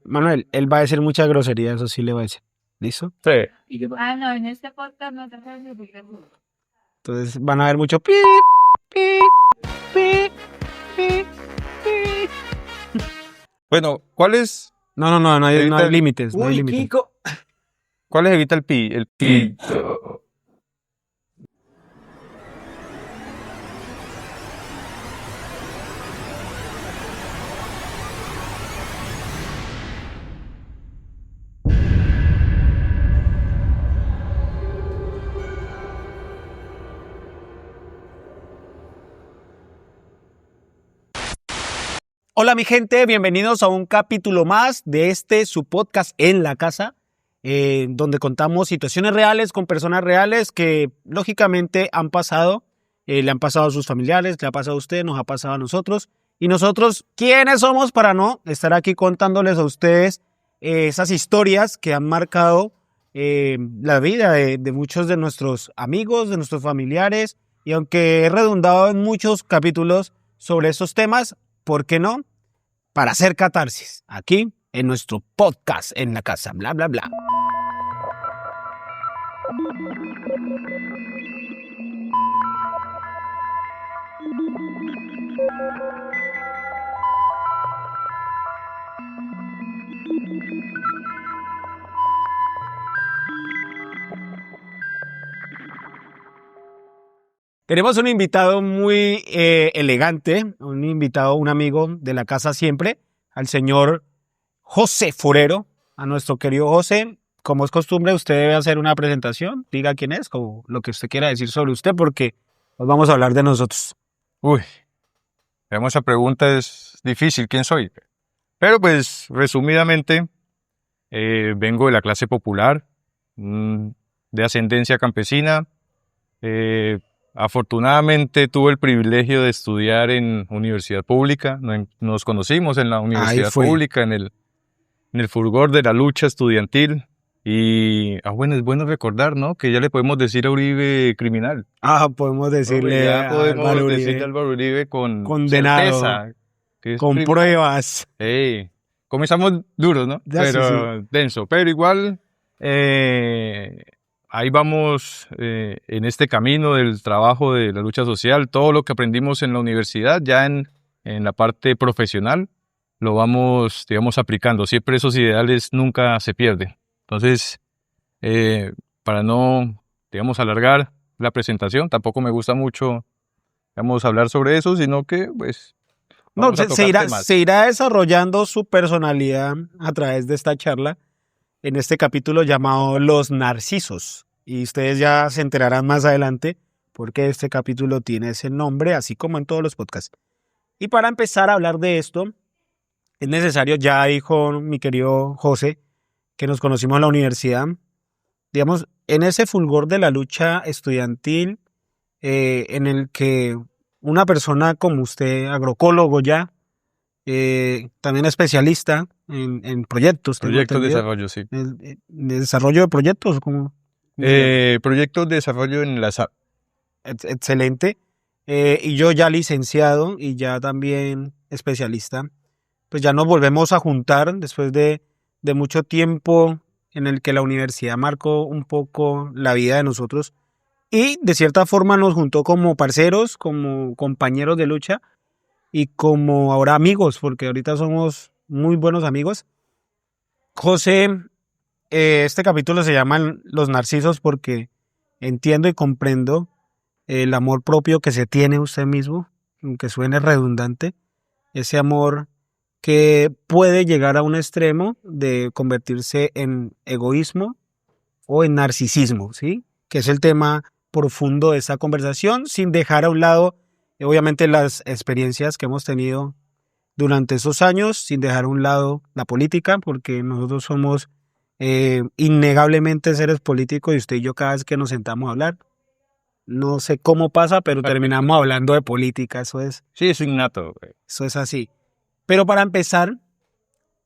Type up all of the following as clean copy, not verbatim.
Manuel, él va a decir mucha grosería, eso sí le va a decir. ¿Listo? Sí. No, en este podcast no se puede decir eso. Entonces van a haber mucho pi, pi, pi, pi, pi. Bueno, ¿cuál es? No hay Evita- límites, no hay Uy, límites. Kiko. ¿Cuál es evita el pi? El pi. Hola mi gente, bienvenidos a un capítulo más de su podcast En la Casa, donde contamos situaciones reales con personas reales que lógicamente han pasado, le han pasado a sus familiares, le ha pasado a usted, nos ha pasado a nosotros. Y nosotros, ¿quiénes somos para no estar aquí contándoles a ustedes esas historias que han marcado la vida de muchos de nuestros amigos, de nuestros familiares? Y aunque he redundado en muchos capítulos sobre estos temas, ¿por qué no? Para hacer catarsis, aquí en nuestro podcast En la Casa, bla, bla, bla. Tenemos un invitado muy elegante, un amigo de la casa siempre, al señor José Forero, a nuestro querido José. Como es costumbre, usted debe hacer una presentación, diga quién es, o lo que usted quiera decir sobre usted, porque nos vamos a hablar de nosotros. Uy, esa pregunta es difícil, ¿quién soy? Pero pues, resumidamente, vengo de la clase popular, de ascendencia campesina. Afortunadamente tuve el privilegio de estudiar en universidad pública. Nos conocimos en la universidad pública, en el fulgor de la lucha estudiantil. Y bueno, es bueno recordar, ¿no? Que ya le podemos decir a Uribe criminal. Podemos decirle Ya podemos a decirle a Álvaro Uribe con condenado, certeza. Que es con criminal. pruebas. Comenzamos duros, ¿no? Ya, Pero sí. denso. Pero igual, ahí vamos en este camino del trabajo de la lucha social. Todo lo que aprendimos en la universidad, ya en la parte profesional, lo vamos, digamos, aplicando. Siempre esos ideales nunca se pierden. Entonces, para no, digamos, alargar la presentación, tampoco me gusta mucho, digamos, hablar sobre eso, sino que, pues, No, se irá desarrollando su personalidad a través de esta charla en este capítulo llamado Los Narcisos. Y ustedes ya se enterarán más adelante porque este capítulo tiene ese nombre, así como en todos los podcasts. Y para empezar a hablar de esto, es necesario, ya dijo mi querido José, que nos conocimos en la universidad, digamos, en ese fulgor de la lucha estudiantil, en el que una persona como usted, agroecólogo ya, también especialista en proyectos. Proyectos de desarrollo, sí. ¿De desarrollo de proyectos? ¿Cómo? Proyectos de desarrollo en la SAP. Excelente. Y yo ya licenciado y ya también especialista. Pues ya nos volvemos a juntar después de mucho tiempo en el que la universidad marcó un poco la vida de nosotros. Y de cierta forma nos juntó como parceros, como compañeros de lucha y como ahora amigos, porque ahorita somos muy buenos amigos. José, este capítulo se llama Los Narcisos porque entiendo y comprendo el amor propio que se tiene usted mismo, aunque suene redundante, ese amor que puede llegar a un extremo de convertirse en egoísmo o en narcisismo, ¿sí? Que es el tema profundo de esta conversación, sin dejar a un lado, obviamente, las experiencias que hemos tenido durante esos años, sin dejar a un lado la política, porque nosotros somos innegablemente seres políticos y usted y yo cada vez que nos sentamos a hablar, no sé cómo pasa, pero terminamos hablando de política, eso es. Sí, es innato. Eso es así. Pero para empezar,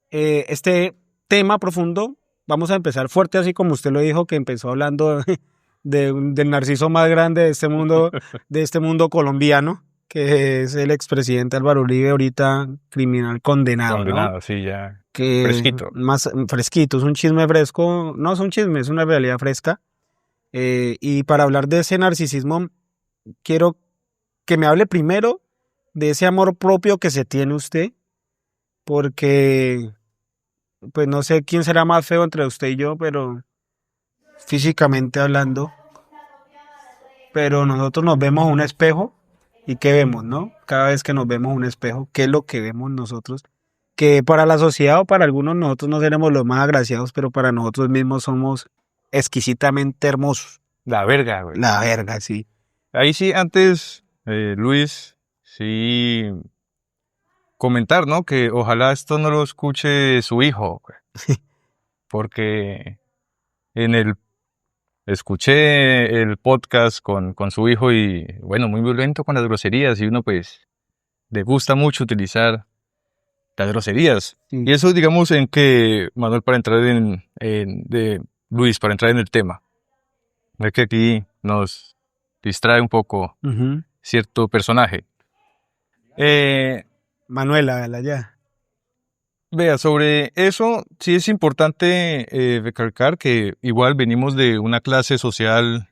este tema profundo, vamos a empezar fuerte, así como usted lo dijo, que empezó hablando del narciso más grande de este mundo colombiano. que es el expresidente Álvaro Uribe, ahorita criminal condenado, ¿no? Condenado, sí, ya. Que Fresquito. más fresquito, es un chisme fresco, no es un chisme, es una realidad fresca. Y para hablar de ese narcisismo, quiero que me hable primero de ese amor propio que se tiene usted, porque pues no sé quién será más feo entre usted y yo, pero físicamente hablando, pero nosotros nos vemos un espejo y ¿qué vemos, no? Cada vez que nos vemos un espejo, ¿qué es lo que vemos nosotros? Que para la sociedad o para algunos nosotros no seremos los más agraciados, pero para nosotros mismos somos exquisitamente hermosos. La verga, güey. La verga, sí. Ahí sí, antes, Luis, sí, comentar, ¿no? Que ojalá esto no lo escuche su hijo, güey. Porque escuché el podcast con su hijo y, bueno, muy violento con las groserías y uno, pues, le gusta mucho utilizar las groserías. Sí. Y eso, digamos, en que, Manuel, para entrar Luis, para entrar en el tema, es que aquí nos distrae un poco Ujú. cierto personaje. Manuela, la ya. Vea, sobre eso sí es importante recalcar que igual venimos de una clase social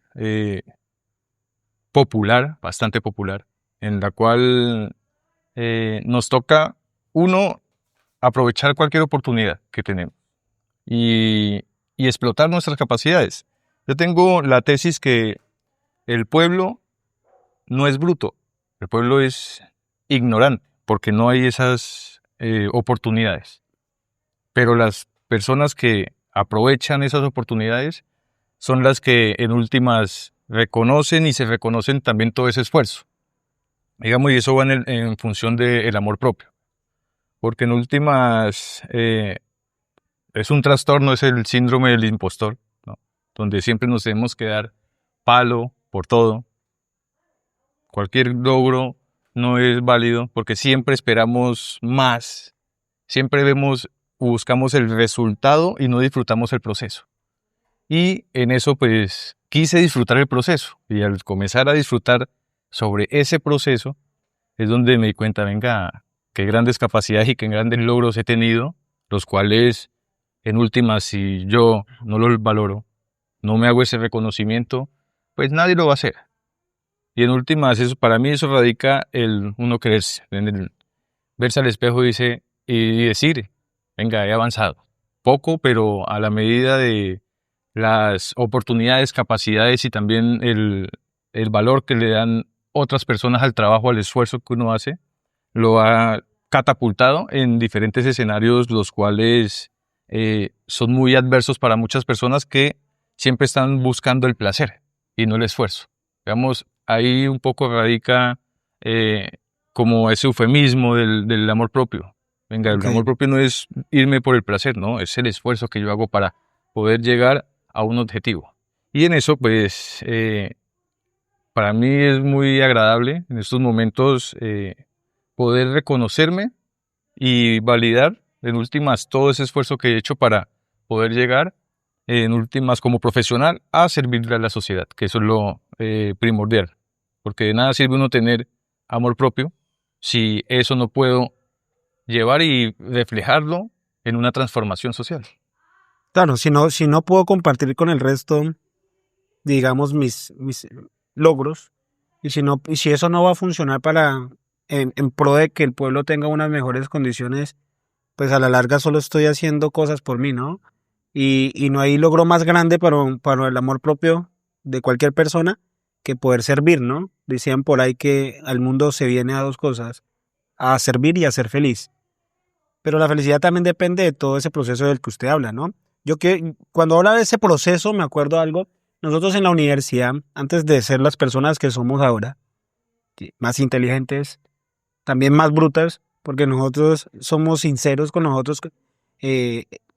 popular, bastante popular, en la cual nos toca, uno, aprovechar cualquier oportunidad que tenemos y explotar nuestras capacidades. Yo tengo la tesis que el pueblo no es bruto, el pueblo es ignorante, porque no hay esas oportunidades. Pero las personas que aprovechan esas oportunidades son las que en últimas reconocen y se reconocen también todo ese esfuerzo. Digamos, y eso va en función del amor propio. Porque en últimas es un trastorno, es el síndrome del impostor, ¿no? Donde siempre nos tenemos que dar palo por todo. Cualquier logro no es válido porque siempre esperamos más. Siempre buscamos el resultado y no disfrutamos el proceso. Y en eso pues quise disfrutar el proceso y al comenzar a disfrutar sobre ese proceso es donde me di cuenta, venga, qué grandes capacidades y qué grandes logros he tenido, los cuales en últimas si yo no los valoro, no me hago ese reconocimiento, pues nadie lo va a hacer. Y en últimas, eso, para mí eso radica el uno quererse, en el verse al espejo y decir, venga, he avanzado. Poco, pero a la medida de las oportunidades, capacidades y también el valor que le dan otras personas al trabajo, al esfuerzo que uno hace, lo ha catapultado en diferentes escenarios, los cuales son muy adversos para muchas personas que siempre están buscando el placer y no el esfuerzo. Digamos, ahí un poco radica como ese eufemismo del amor propio. Venga, el amor propio no es irme por el placer, no, es el esfuerzo que yo hago para poder llegar a un objetivo. Y en eso, pues, para mí es muy agradable en estos momentos poder reconocerme y validar en últimas todo ese esfuerzo que he hecho para poder llegar en últimas como profesional a servirle a la sociedad, que eso es lo primordial. Porque de nada sirve uno tener amor propio si eso no puedo llevar y reflejarlo en una transformación social. Claro, si no puedo compartir con el resto, digamos, mis logros, y si eso no va a funcionar en pro de que el pueblo tenga unas mejores condiciones, pues a la larga solo estoy haciendo cosas por mí, ¿no? Y no hay logro más grande para el amor propio de cualquier persona que poder servir, ¿no? Decían por ahí que al mundo se viene a dos cosas, a servir y a ser feliz. Pero la felicidad también depende de todo ese proceso del que usted habla, ¿no? Cuando habla de ese proceso me acuerdo de algo. Nosotros en la universidad, antes de ser las personas que somos ahora, más inteligentes, también más brutas, porque nosotros somos sinceros con nosotros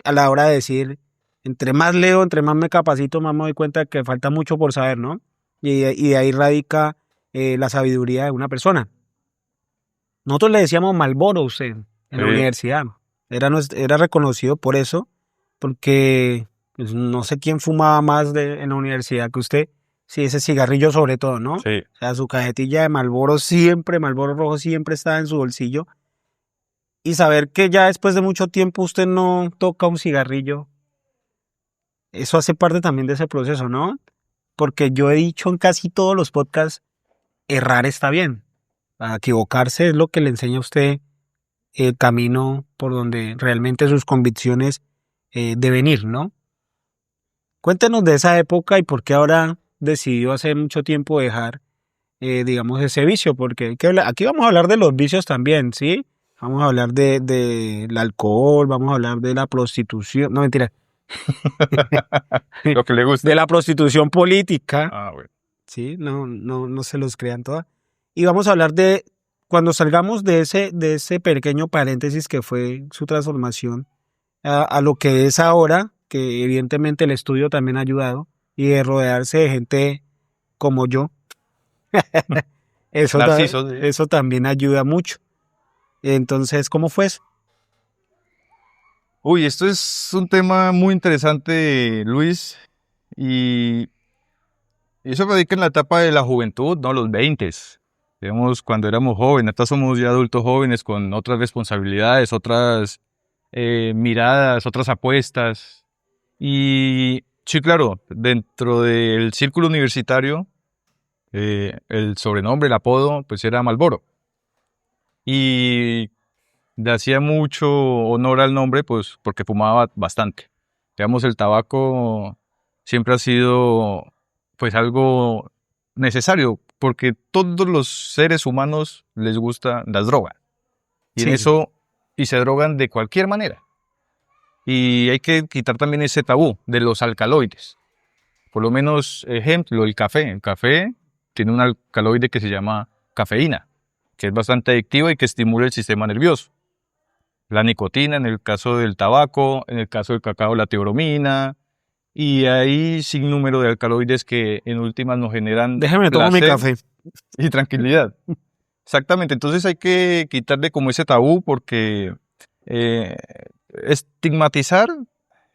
a la hora de decir, entre más leo, entre más me capacito, más me doy cuenta que falta mucho por saber, ¿no? Y de ahí radica la sabiduría de una persona. Nosotros le decíamos Marlboro a usted en la universidad. Era reconocido por eso, porque pues, no sé quién fumaba más en la universidad que usted, Sí, ese cigarrillo sobre todo, ¿no? Sí. O sea, su cajetilla de Marlboro siempre, Marlboro rojo siempre estaba en su bolsillo. Y saber que ya después de mucho tiempo usted no toca un cigarrillo, eso hace parte también de ese proceso, ¿no? Porque yo he dicho en casi todos los podcasts, errar está bien. A equivocarse es lo que le enseña a usted el camino por donde realmente sus convicciones deben ir, ¿no? Cuéntenos de esa época y por qué ahora decidió hace mucho tiempo dejar, digamos, ese vicio, porque aquí vamos a hablar de los vicios también, ¿sí? Vamos a hablar del alcohol, vamos a hablar de la prostitución, no mentira, Lo que le gusta. de la prostitución política, Ah, bueno. ¿sí? No se los crean todas. Y vamos a hablar de, cuando salgamos de ese pequeño paréntesis que fue su transformación a lo que es ahora, que evidentemente el estudio también ha ayudado, y de rodearse de gente como yo, Narciso, sí. eso también ayuda mucho. Entonces, ¿cómo fue eso? Uy, esto es un tema muy interesante, Luis, y eso radica en la etapa de la juventud, ¿no? Los 20, digamos, cuando éramos jóvenes. Ahora somos ya adultos jóvenes con otras responsabilidades, otras miradas, otras apuestas. Y sí, claro, dentro del círculo universitario, el sobrenombre, el apodo, pues era Marlboro. Y le hacía mucho honor al nombre, pues porque fumaba bastante. Digamos, el tabaco siempre ha sido, pues, algo necesario, porque todos los seres humanos les gusta las drogas. Y en Sí, eso, y se drogan de cualquier manera. Y hay que quitar también ese tabú de los alcaloides. Por lo menos, ejemplo, el café. El café tiene un alcaloide que se llama cafeína, que es bastante adictivo y que estimula el sistema nervioso. La nicotina, en el caso del tabaco, en el caso del cacao, la teobromina, y hay sin número de alcaloides que en últimas nos generan déjeme tomar mi placer café. y tranquilidad. Exactamente, entonces hay que quitarle como ese tabú porque eh, estigmatizar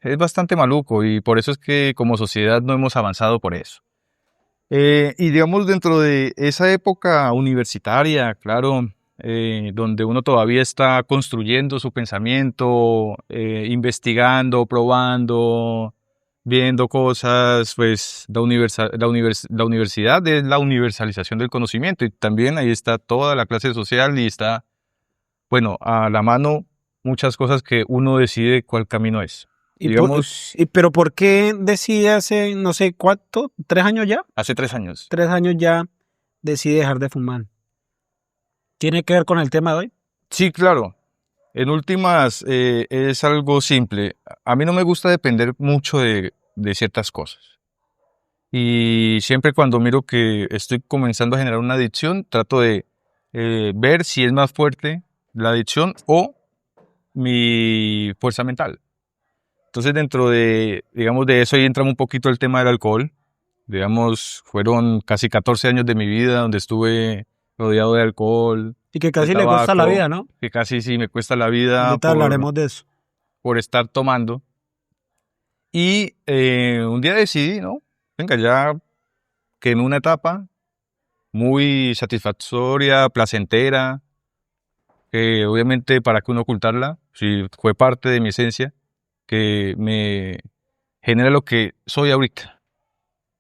es bastante maluco y por eso es que como sociedad no hemos avanzado por eso. Y digamos dentro de esa época universitaria, claro, donde uno todavía está construyendo su pensamiento, investigando, probando, viendo cosas, pues la universidad es la universalización del conocimiento y también ahí está toda la clase social y está, bueno, a la mano muchas cosas que uno decide cuál camino es. Digamos, Pero ¿por qué decide hace, no sé cuánto, 3 años ya? hace 3 años. 3 años ya decide dejar de fumar. ¿Tiene que ver con el tema de hoy? Sí, claro. En últimas, es algo simple. A mí no me gusta depender mucho de ciertas cosas. Y siempre cuando miro que estoy comenzando a generar una adicción, trato de ver si es más fuerte la adicción o mi fuerza mental. Entonces, dentro de, digamos, de eso ahí entra un poquito el tema del alcohol. Digamos, fueron casi 14 años de mi vida donde estuve rodeado de alcohol, Y que de casi le cuesta la vida, tabaco, ¿no? que casi sí me cuesta la vida Ahorita hablaremos de eso. por estar tomando. Y un día decidí, ¿no? Venga, ya que en una etapa muy satisfactoria, placentera, que obviamente para qué uno ocultarla, si fue parte de mi esencia, que me genera lo que soy ahorita.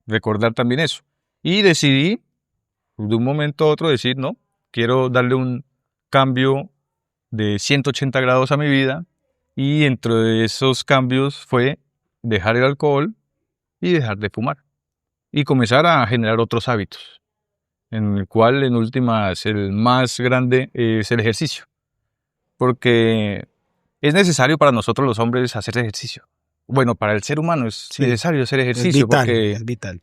Recordar también eso. Y decidí, de un momento a otro, decir, no, quiero darle un cambio de 180 grados a mi vida. Y dentro de esos cambios fue dejar el alcohol y dejar de fumar. Y comenzar a generar otros hábitos, en el cual en últimas el más grande es el ejercicio. Porque es necesario para nosotros los hombres hacer ejercicio. Bueno, para el ser humano es Sí, necesario hacer Es ejercicio vital, porque es vital.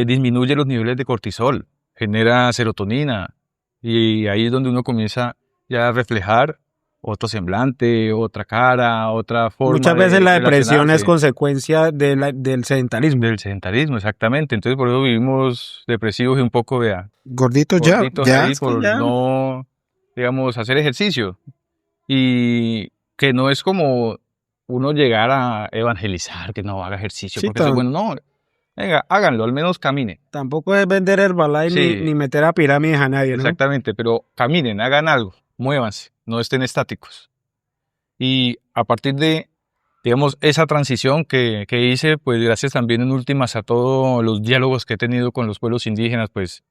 disminuye los niveles de cortisol, genera serotonina y ahí es donde uno comienza ya a reflejar otro semblante, otra cara, otra forma Muchas veces de la depresión es relacionarse. consecuencia del sedentarismo. Del sedentarismo, exactamente. Entonces por eso vivimos depresivos y un poco, vea, Gorditos gorditos ya, ahí es que por ya. no, digamos, hacer ejercicio. Y que no es como uno llegar a evangelizar, que no haga ejercicio, Sí, porque eso es bueno, no. Venga, háganlo, al menos caminen. Tampoco es vender Herbalife Sí. ni meter a pirámides a nadie, ¿no? Exactamente, pero caminen, hagan algo, muévanse, no estén estáticos. Y a partir de, digamos, esa transición que hice, pues gracias también en últimas a todos los diálogos que he tenido con los pueblos indígenas, pues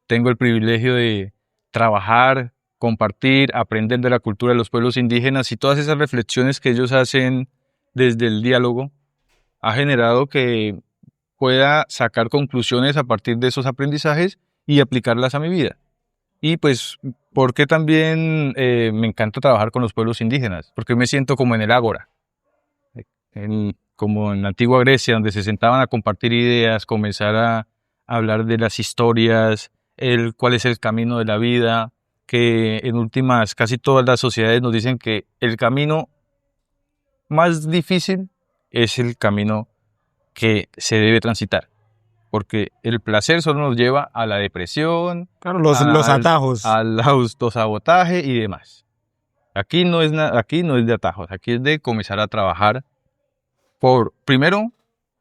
tengo el privilegio de trabajar, compartir, aprender de la cultura de los pueblos indígenas y todas esas reflexiones que ellos hacen desde el diálogo ha generado que pueda sacar conclusiones a partir de esos aprendizajes y aplicarlas a mi vida. Y pues, ¿por qué también me encanta trabajar con los pueblos indígenas? Porque me siento como en el ágora, como en la antigua Grecia, donde se sentaban a compartir ideas, comenzar a hablar de las historias, cuál es el camino de la vida, que en últimas casi todas las sociedades nos dicen que el camino más difícil es el camino que se debe transitar, porque el placer solo nos lleva a la depresión, Claro, los atajos. al autosabotaje y demás. Aquí no es de atajos, aquí es de comenzar a trabajar por, primero,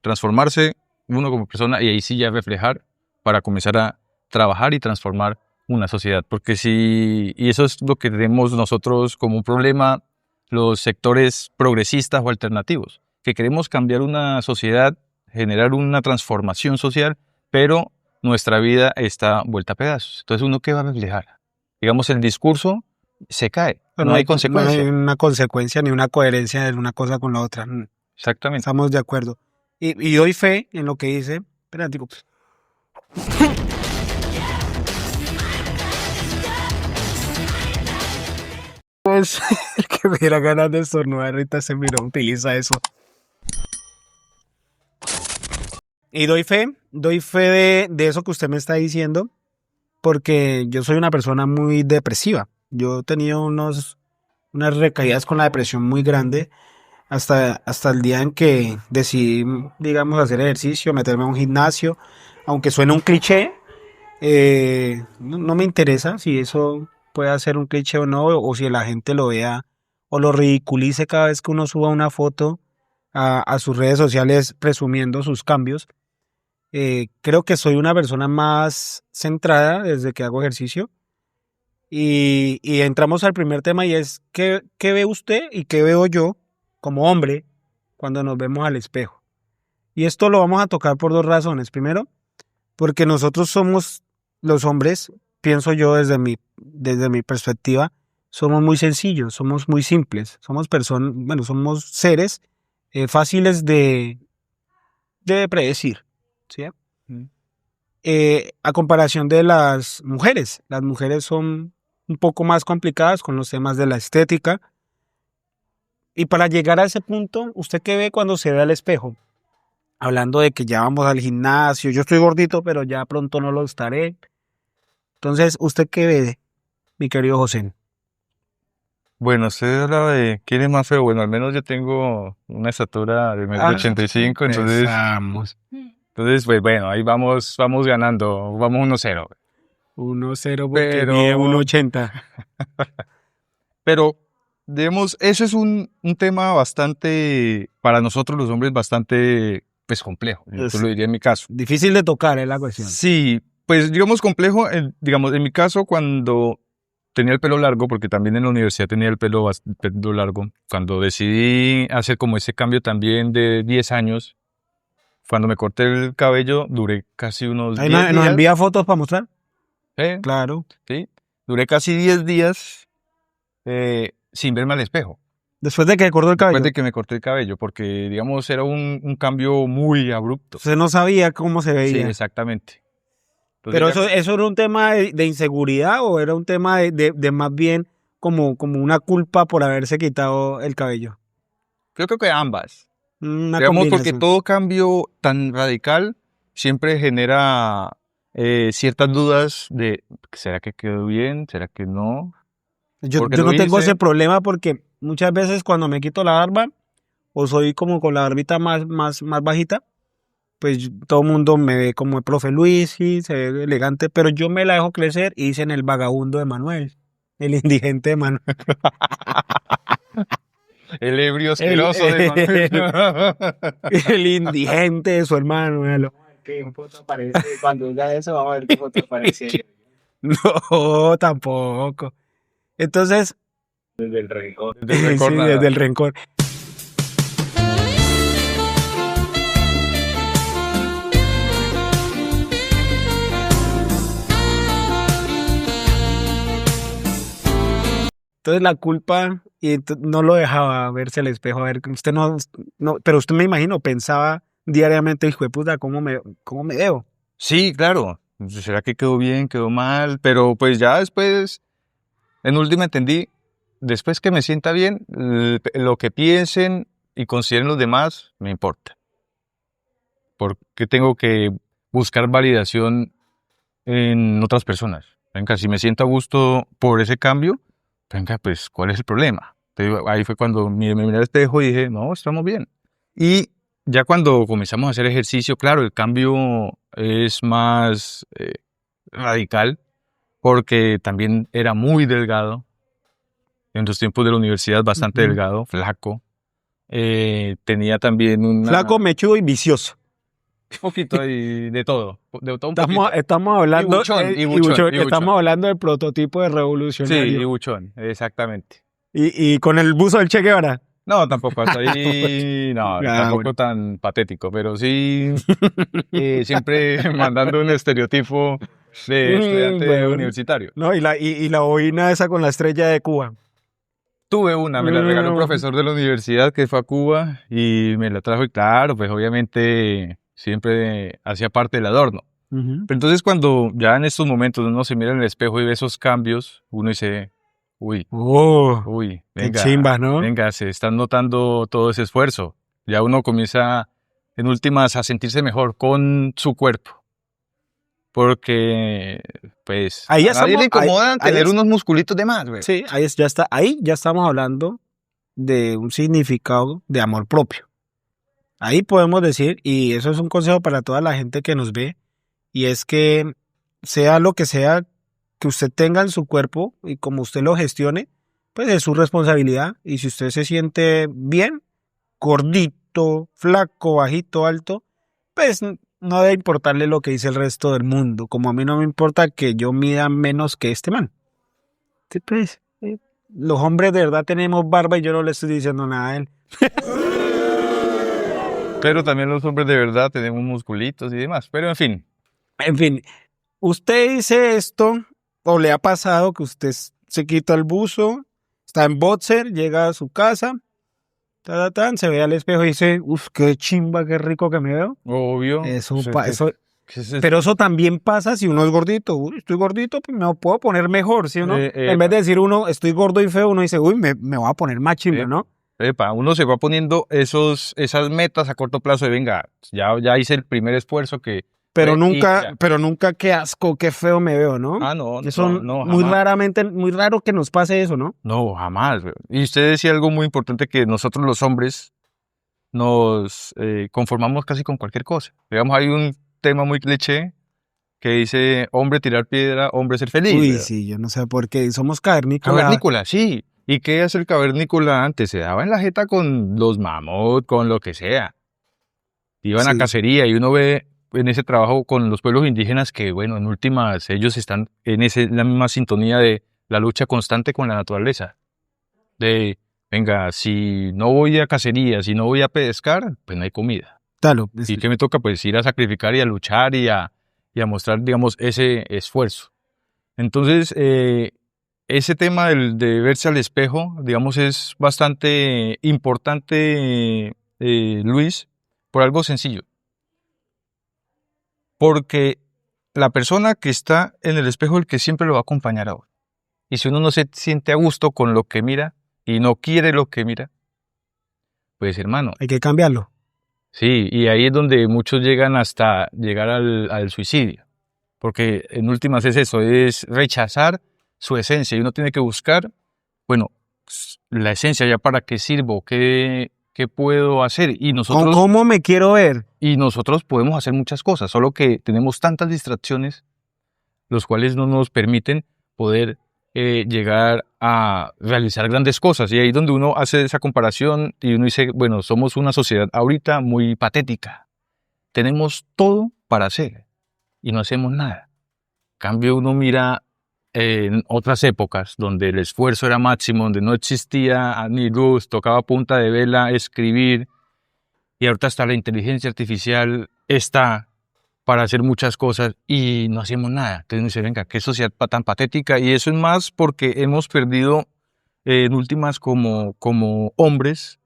transformarse uno como persona y ahí sí ya reflejar para comenzar a trabajar y transformar una sociedad. Porque y eso es lo que tenemos nosotros como un problema, los sectores progresistas o alternativos, que queremos cambiar una sociedad, generar una transformación social, pero nuestra vida está vuelta a pedazos. Entonces, ¿uno qué va a reflejar? Digamos, el discurso se cae, no hay consecuencia. No hay una consecuencia ni una coherencia de una cosa con la otra. Exactamente. Estamos de acuerdo. Y doy fe en lo que dice. Espérate, digo. Pues, el que me diera ganas de estornudar ahorita se miró, utiliza eso. Y doy fe de eso que usted me está diciendo, porque yo soy una persona muy depresiva. Yo he tenido unas recaídas con la depresión muy grande hasta el día en que decidí, digamos, hacer ejercicio, meterme a un gimnasio. Aunque suene un cliché, no me interesa si eso puede ser un cliché o no, o si la gente lo vea o lo ridiculice cada vez que uno suba una foto a sus redes sociales presumiendo sus cambios. Creo que soy una persona más centrada desde que hago ejercicio. Y entramos al primer tema y es, ¿qué ve usted y qué veo yo como hombre cuando nos vemos al espejo? Y esto lo vamos a tocar por dos razones. Primero, porque nosotros somos los hombres, pienso yo desde mi perspectiva, somos muy sencillos, somos muy simples, somos personas, bueno, somos seres fáciles de predecir, ¿sí? A comparación de las mujeres son un poco más complicadas con los temas de la estética. Y para llegar a ese punto, ¿usted qué ve cuando se ve al espejo? Hablando de que ya vamos al gimnasio, yo estoy gordito, pero ya pronto no lo estaré. Entonces, ¿usted qué ve, mi querido José? Bueno, usted hablaba de quién es más feo. Bueno, al menos yo tengo una estatura de 1,85 m, entonces, pues bueno, ahí vamos ganando, vamos 1-0. 1-0 porque mide 1,80. Pero, digamos, eso es un tema bastante, para nosotros los hombres, bastante, pues, complejo. Yo lo diría en mi caso. Difícil de tocar es la cuestión. Sí, pues, digamos, complejo, digamos, en mi caso, cuando tenía el pelo largo, porque también en la universidad tenía el pelo largo, cuando decidí hacer como ese cambio también de 10 años, cuando me corté el cabello, duré casi unos 10 días. ¿Nos envía fotos para mostrar? Claro. Sí, duré casi 10 días sin verme al espejo. Después de que cortó el cabello. Después de que me corté el cabello, porque, digamos, era un cambio muy abrupto. Usted no sabía cómo se veía. Sí, exactamente. Entonces, ¿pero eso era un tema de inseguridad o era un tema de más bien como una culpa por haberse quitado el cabello? Creo que ambas. Digamos, porque todo cambio tan radical siempre genera ciertas dudas de ¿será que quedó bien? ¿Será que no? Yo no tengo ese problema porque muchas veces cuando me quito la barba o soy como con la barbita más bajita, pues todo el mundo me ve como el profe Luis, sí, se ve elegante, pero yo me la dejo crecer y dicen el vagabundo de Manuel, el indigente de Manuel. El ebrio asqueroso de Manuel. El indigente de su hermano, véalo. ¿Qué foto aparece? Cuando diga eso, vamos a ver qué foto aparece No, tampoco. Entonces, desde el rencor. Desde el rencor, sí, nada. desde el rencor. Entonces la culpa no lo dejaba verse al espejo, a ver, usted no, pero usted me imagino, pensaba diariamente, hijo de puta, ¿cómo me veo? Sí, claro. ¿Será que quedó bien, quedó mal? Pero pues ya después, en última entendí, después que me sienta bien, lo que piensen y consideren los demás, me importa. Porque tengo que buscar validación en otras personas. Venga, si me siento a gusto por ese cambio, venga, pues, ¿cuál es el problema? Entonces, ahí fue cuando me miré al espejo y dije, no, estamos bien. Y ya cuando comenzamos a hacer ejercicio, claro, el cambio es más radical, porque también era muy delgado. En los tiempos de la universidad, bastante delgado, flaco. Tenía también un Flaco, mechudo y vicioso. poquito ahí de todo un poquito. Estamos hablando, buchón, y buchón, buchón. estamos hablando del prototipo de Sí, revolucionario. y buchón, exactamente. Y con el buzo del Che Guevara. No, tampoco hasta ahí, no, tampoco bueno. tan patético, pero sí siempre mandando un estereotipo de estudiante Bueno. universitario. No, y la boina esa con la estrella de Cuba. Tuve una, me la regaló un Mm. profesor de la universidad que fue a Cuba y me la trajo y claro, pues obviamente siempre hacía parte del adorno. Ujú. Pero entonces cuando ya en estos momentos uno se mira en el espejo y ve esos cambios, uno dice, uy, Qué venga, chimba, ¿no? venga, se están notando todo ese esfuerzo. Ya uno comienza en últimas a sentirse mejor con su cuerpo. Porque, pues, Ahí ya a nadie le estamos- incomoda ahí tener es- unos musculitos de más, güey. Sí, ahí ya estamos hablando de un significado de amor propio. Ahí podemos decir, y eso es un consejo para toda la gente que nos ve, y es que sea lo que sea que usted tenga en su cuerpo y como usted lo gestione, pues es su responsabilidad. Y si usted se siente bien, gordito, flaco, bajito, alto, pues no debe importarle lo que dice el resto del mundo. Como a mí no me importa que yo mida menos que este man. Sí, pues, los hombres de verdad tenemos barba y yo no le estoy diciendo nada a él. Pero también los hombres de verdad tenemos musculitos y demás. Pero en fin, En fin, usted dice esto, o le ha pasado que usted se quita el buzo, está en boxer, llega a su casa, se ve al espejo y dice, uff, qué chimba, qué rico que me veo. obvio. Eso, pues, eso, ¿qué es pero eso también pasa si uno es gordito. Uy, estoy gordito, pues me puedo poner mejor, ¿sí o no? En vez de decir uno, estoy gordo y feo, uno dice, uy, me voy a poner más chimba, ¿no? Epa, uno se va poniendo esas metas a corto plazo de venga, ya hice el primer esfuerzo que... Pero y nunca, ya. pero nunca, qué asco, qué feo me veo, ¿no? Ah, no, Eso no, muy jamás. raramente, muy raro que nos pase eso, ¿no? No, jamás. Güey. Y usted decía algo muy importante que nosotros los hombres nos conformamos casi con cualquier cosa. Digamos, hay un tema muy cliché que dice hombre tirar piedra, hombre ser feliz. Uy, ¿verdad? sí, yo no sé por qué. Somos cavernícolas. Cavernícola, sí. ¿Y qué hace el cavernícola antes? Se daba en la jeta con los mamuts, con lo que sea. Iban a Sí. cacería y uno ve en ese trabajo con los pueblos indígenas que, bueno, en últimas ellos están en la misma sintonía de la lucha constante con la naturaleza. De, venga, si no voy a cacería, si no voy a pescar, pues no hay comida. Claro, ¿Y qué me toca? Pues ir a sacrificar y a luchar y a mostrar, digamos, ese esfuerzo. Entonces, ese tema de verse al espejo, digamos, es bastante importante, Luis, por algo sencillo. Porque la persona que está en el espejo es el que siempre lo va a acompañar a uno. Y si uno no se siente a gusto con lo que mira y no quiere lo que mira, pues hermano, hay que cambiarlo. sí, y ahí es donde muchos llegan hasta llegar al suicidio. Porque en últimas es eso, es rechazar su esencia. Y uno tiene que buscar, bueno, la esencia ya para qué sirvo, qué puedo hacer. Y nosotros, ¿Cómo me quiero ver? y nosotros podemos hacer muchas cosas, solo que tenemos tantas distracciones, los cuales no nos permiten poder llegar a realizar grandes cosas. Y ahí es donde uno hace esa comparación y uno dice, bueno, somos una sociedad ahorita muy patética. Tenemos todo para hacer y no hacemos nada. En cambio, uno mira en otras épocas donde el esfuerzo era máximo, donde no existía ni luz, tocaba a punta de vela, escribir, y ahorita hasta la inteligencia artificial está para hacer muchas cosas y no hacemos nada. Entonces uno dice, venga, qué sociedad tan patética. Y eso es más porque hemos perdido en últimas como hombres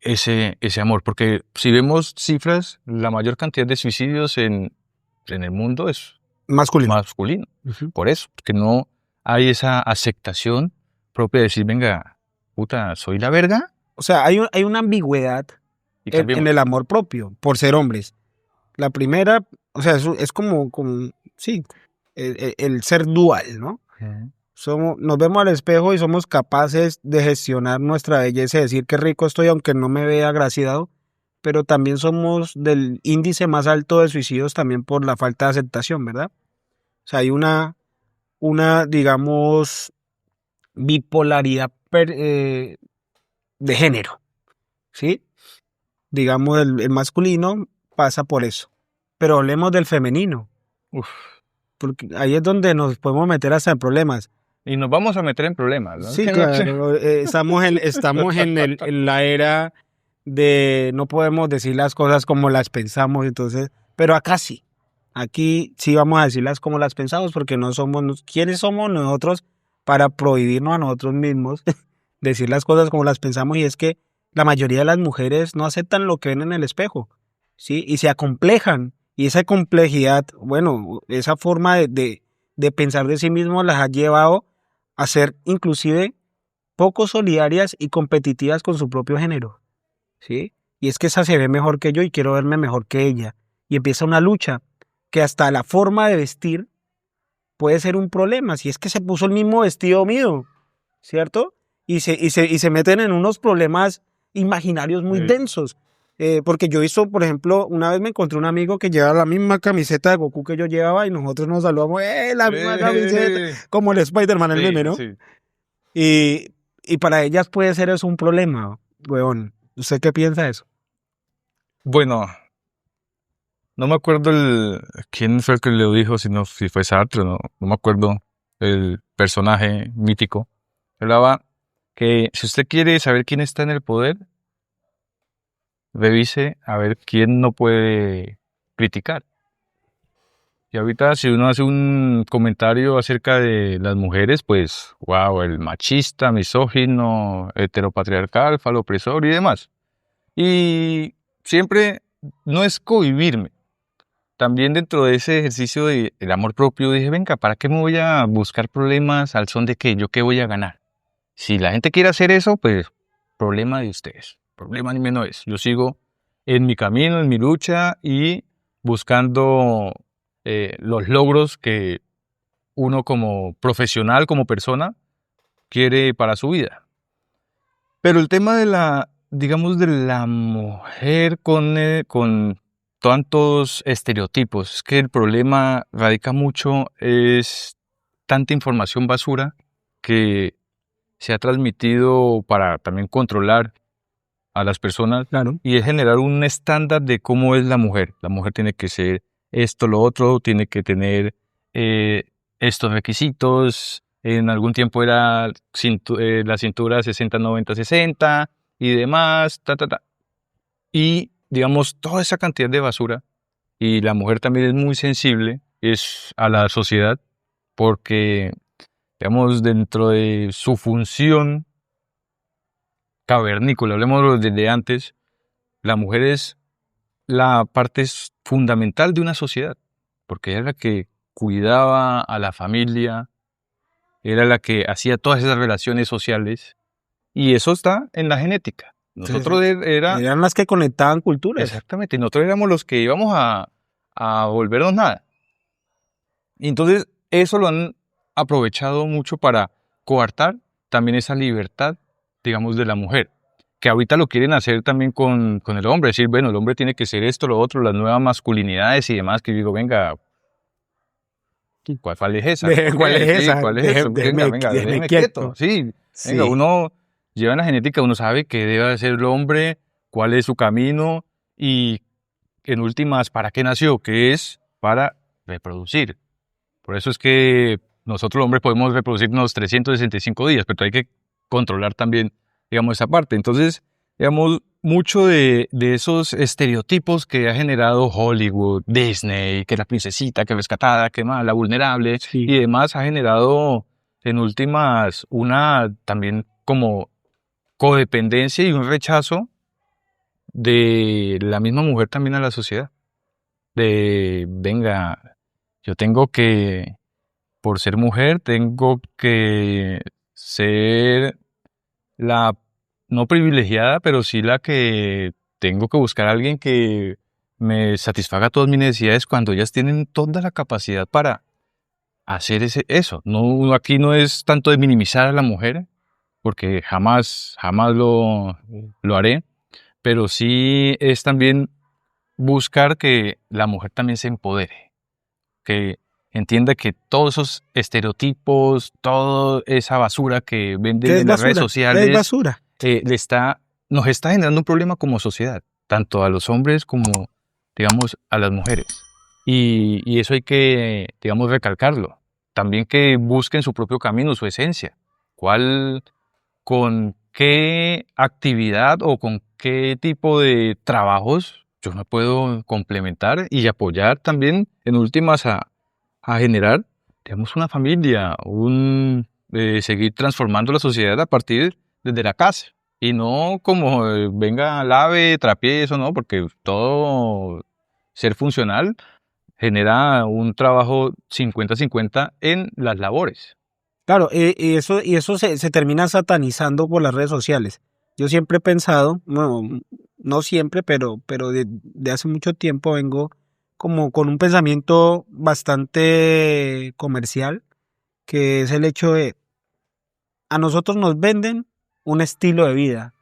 ese amor. Porque si vemos cifras, la mayor cantidad de suicidios en el mundo es Masculino. masculino. Por eso, que no hay esa aceptación propia de decir, venga, puta, soy la verga. O sea, hay una ambigüedad Y en el amor propio, por ser hombres. La primera, o sea, es como sí, el ser dual, ¿no? Nos vemos al espejo y somos capaces de gestionar nuestra belleza y decir qué rico estoy aunque no me vea agraciado, pero también somos del índice más alto de suicidios también por la falta de aceptación, ¿verdad? O sea, hay una digamos, bipolaridad de género, ¿sí? Digamos, el masculino pasa por eso. Pero hablemos del femenino. Uf. Porque ahí es donde nos podemos meter hasta en problemas. Y nos vamos a meter en problemas, ¿no? Sí, claro. Estamos en la era de no podemos decir las cosas como las pensamos, entonces, pero acá sí. Aquí sí vamos a decirlas como las pensamos porque no somos, ¿quiénes somos nosotros para prohibirnos a nosotros mismos decir las cosas como las pensamos? Y es que la mayoría de las mujeres no aceptan lo que ven en el espejo, ¿sí? Y se acomplejan. Y esa complejidad, bueno, esa forma de pensar de sí mismo las ha llevado a ser inclusive poco solidarias y competitivas con su propio género, ¿sí? Y es que esa se ve mejor que yo y quiero verme mejor que ella. Y empieza una lucha que hasta la forma de vestir puede ser un problema. Si es que se puso el mismo vestido mío, ¿cierto? Y se meten en unos problemas imaginarios muy densos. Porque yo hizo, por ejemplo, una vez me encontré un amigo que llevaba la misma camiseta de Goku que yo llevaba y nosotros nos saludamos, la misma camiseta, como el Spider-Man, el meme, ¿no? Sí. Y para ellas puede ser eso un problema, weón. ¿Usted qué piensa de eso? Bueno, no me acuerdo quién fue el que le dijo, si fue Sartre, no me acuerdo el personaje mítico. Hablaba que si usted quiere saber quién está en el poder, revise a ver quién no puede criticar. Y ahorita si uno hace un comentario acerca de las mujeres, pues, wow, el machista, misógino, heteropatriarcal, falopresor y demás. Y siempre no es cohibirme. También dentro de ese ejercicio del amor propio dije, venga, ¿para qué me voy a buscar problemas al son de qué? ¿Yo qué voy a ganar? Si la gente quiere hacer eso, pues problema de ustedes. Problema ni menos es. Yo sigo en mi camino, en mi lucha y buscando los logros que uno como profesional, como persona, quiere para su vida. Pero el tema de digamos, de la mujer con tantos estereotipos, es que el problema radica mucho, es tanta información basura que se ha transmitido para también controlar a las personas, Claro. y es generar un estándar de cómo es la mujer. La mujer tiene que ser esto, lo otro, tiene que tener estos requisitos. En algún tiempo era la cintura 60-90-60 y demás, Y, digamos, toda esa cantidad de basura, y la mujer también es muy sensible a la sociedad, porque, digamos, dentro de su función cavernícola, hablemos desde antes, la mujer es la parte fundamental de una sociedad, porque era la que cuidaba a la familia, era la que hacía todas esas relaciones sociales, y eso está en la genética. Nosotros eran las que conectaban culturas. Exactamente, nosotros éramos los que íbamos a volvernos nada. Y entonces eso lo han aprovechado mucho para coartar también esa libertad, digamos, de la mujer, que ahorita lo quieren hacer también con el hombre, decir, bueno, el hombre tiene que ser esto, lo otro, las nuevas masculinidades y demás, que yo digo, venga, ¿Cuál es esa? ¿Cuál es Sí, esa? ¿cuál es eso? Venga, déjeme quieto. Sí, Sí. venga, uno lleva en la genética, uno sabe que debe ser el hombre, cuál es su camino y en últimas, ¿para qué nació? Que es para reproducir. Por eso es que nosotros los hombres podemos reproducirnos 365 días, pero hay que controlar también, digamos, esa parte. Entonces, digamos, mucho de esos estereotipos que ha generado Hollywood, Disney, que la princesita, que rescatada, que más, la vulnerable Sí. y demás, ha generado en últimas una también como codependencia y un rechazo de la misma mujer también a la sociedad. De, venga, yo tengo que, por ser mujer, tengo que ser la no privilegiada, pero sí la que tengo que buscar a alguien que me satisfaga todas mis necesidades cuando ellas tienen toda la capacidad para hacer eso. No, aquí no es tanto de minimizar a la mujer, porque jamás lo haré, pero sí es también buscar que la mujer también se empodere, que entienda que todos esos estereotipos, toda esa basura que venden ¿Qué es en las redes basura? Es sociales, basura. nos está generando un problema como sociedad, tanto a los hombres como, digamos, a las mujeres. Y eso hay que, digamos, recalcarlo. También que busquen su propio camino, su esencia. Con qué actividad o con qué tipo de trabajos yo me puedo complementar y apoyar también, en últimas, a generar, digamos, una familia, seguir transformando la sociedad a partir desde la casa. Y no como venga, lave, trapee, eso no, porque todo ser funcional genera un trabajo 50-50 en las labores. Claro, y eso se termina satanizando por las redes sociales. Yo siempre he pensado, bueno, no siempre, pero de hace mucho tiempo vengo como con un pensamiento bastante comercial, que es el hecho de, a nosotros nos venden un estilo de vida.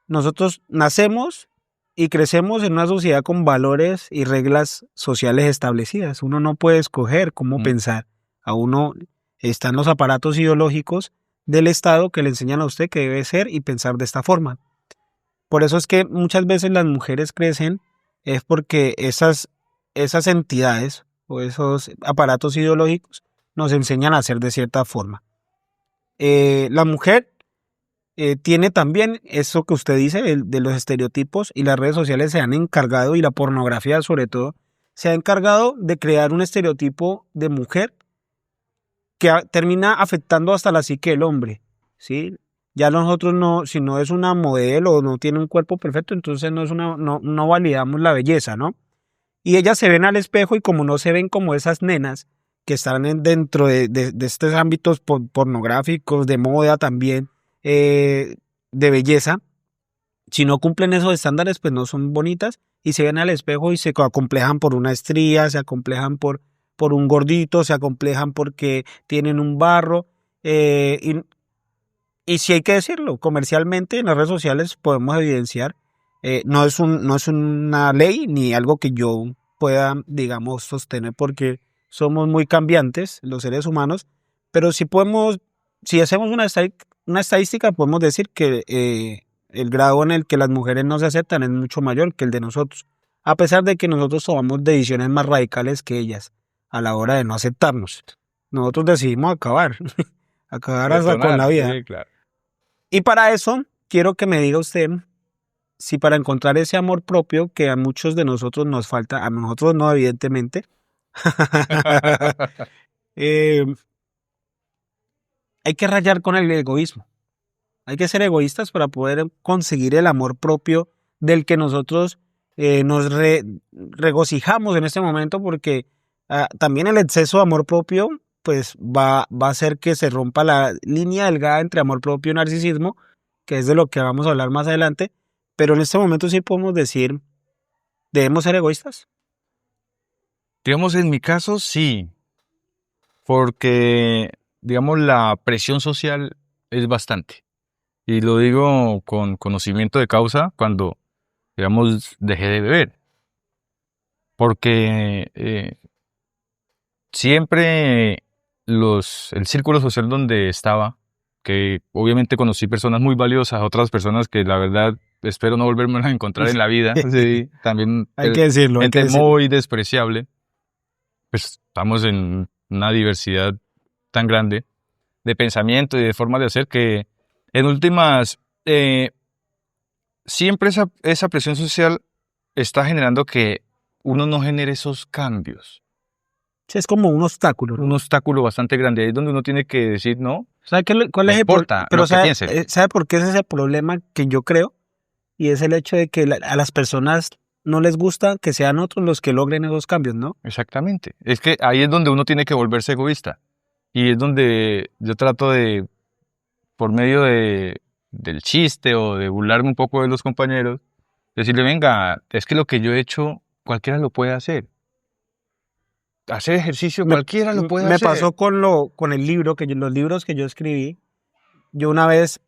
Nosotros nacemos y crecemos en una sociedad con valores y reglas sociales establecidas. Uno no puede escoger cómo pensar. A uno están los aparatos ideológicos del Estado que le enseñan a usted que debe ser y pensar de esta forma. Por eso es que muchas veces las mujeres crecen, es porque esas entidades o esos aparatos ideológicos nos enseñan a hacer de cierta forma. La mujer tiene también eso que usted dice de los estereotipos, y las redes sociales se han encargado, y la pornografía sobre todo, se ha encargado de crear un estereotipo de mujer que termina afectando hasta la psique del hombre, ¿sí? Ya nosotros no, si no es una modelo o no tiene un cuerpo perfecto, entonces no validamos la belleza, ¿no? Y ellas se ven al espejo y como no se ven como esas nenas que están dentro de estos ámbitos pornográficos, de moda también, de belleza, si no cumplen esos estándares, pues no son bonitas y se ven al espejo y se acomplejan por una estría, se acomplejan por un gordito, se acomplejan porque tienen un barro. Y sí hay que decirlo, comercialmente en las redes sociales podemos evidenciar, no es una ley ni algo que yo pueda, digamos, sostener porque somos muy cambiantes los seres humanos, pero sí podemos, si hacemos una estadística, podemos decir que el grado en el que las mujeres no se aceptan es mucho mayor que el de nosotros, a pesar de que nosotros tomamos decisiones más radicales que ellas a la hora de no aceptarnos. Nosotros decidimos acabar, acabar hasta con la vida. Sí, claro. Y para eso, quiero que me diga usted si para encontrar ese amor propio que a muchos de nosotros nos falta, a nosotros no, evidentemente, eh, hay que rayar con el egoísmo. Hay que ser egoístas para poder conseguir el amor propio del que nosotros nos regocijamos en este momento, porque también el exceso de amor propio pues va a hacer que se rompa la línea delgada entre amor propio y narcisismo, que es de lo que vamos a hablar más adelante, pero en este momento sí podemos decir, ¿debemos ser egoístas? Digamos, en mi caso, sí, porque, digamos, la presión social es bastante. Y lo digo con conocimiento de causa cuando, digamos, dejé de beber. Porque siempre el círculo social donde estaba, que obviamente conocí personas muy valiosas, otras personas que la verdad espero no volverme a encontrar en la vida, sí, también Hay que decirlo, hay que gente decirlo. muy despreciable, pues estamos en una diversidad tan grande de pensamiento y de formas de hacer que en últimas siempre esa presión social está generando que uno no genere esos cambios. Sí, es como un obstáculo, ¿no? Un obstáculo bastante grande. Ahí es donde uno tiene que decir, no, ¿Sabe cuál no es importa pero lo que piensen. ¿sabe por qué ese es el problema que yo creo? Y es el hecho de que a las personas no les gusta que sean otros los que logren esos cambios, ¿no? Exactamente. Es que ahí es donde uno tiene que volverse egoísta. Y es donde yo trato de, por medio del chiste o de burlarme un poco de los compañeros, decirle, venga, es que lo que yo he hecho, cualquiera lo puede hacer. Hacer ejercicio, cualquiera lo puede Me hacer. pasó con el libro, los libros que yo escribí. Yo una vez,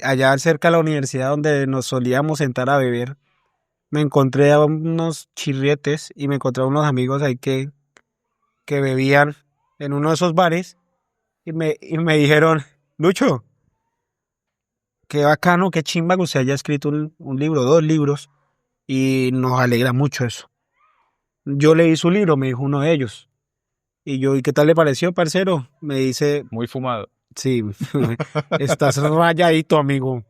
allá cerca de la universidad donde nos solíamos sentar a beber, me encontré a unos chirrietes y me encontré a unos amigos ahí que bebían en uno de esos bares y me dijeron, Lucho, qué bacano, qué chimba que usted haya escrito un libro, 2 libros, y nos alegra mucho eso. Yo leí su libro, me dijo uno de ellos. Y yo, ¿y qué tal le pareció, parcero? Me dice, Muy fumado. sí, estás rayadito, amigo.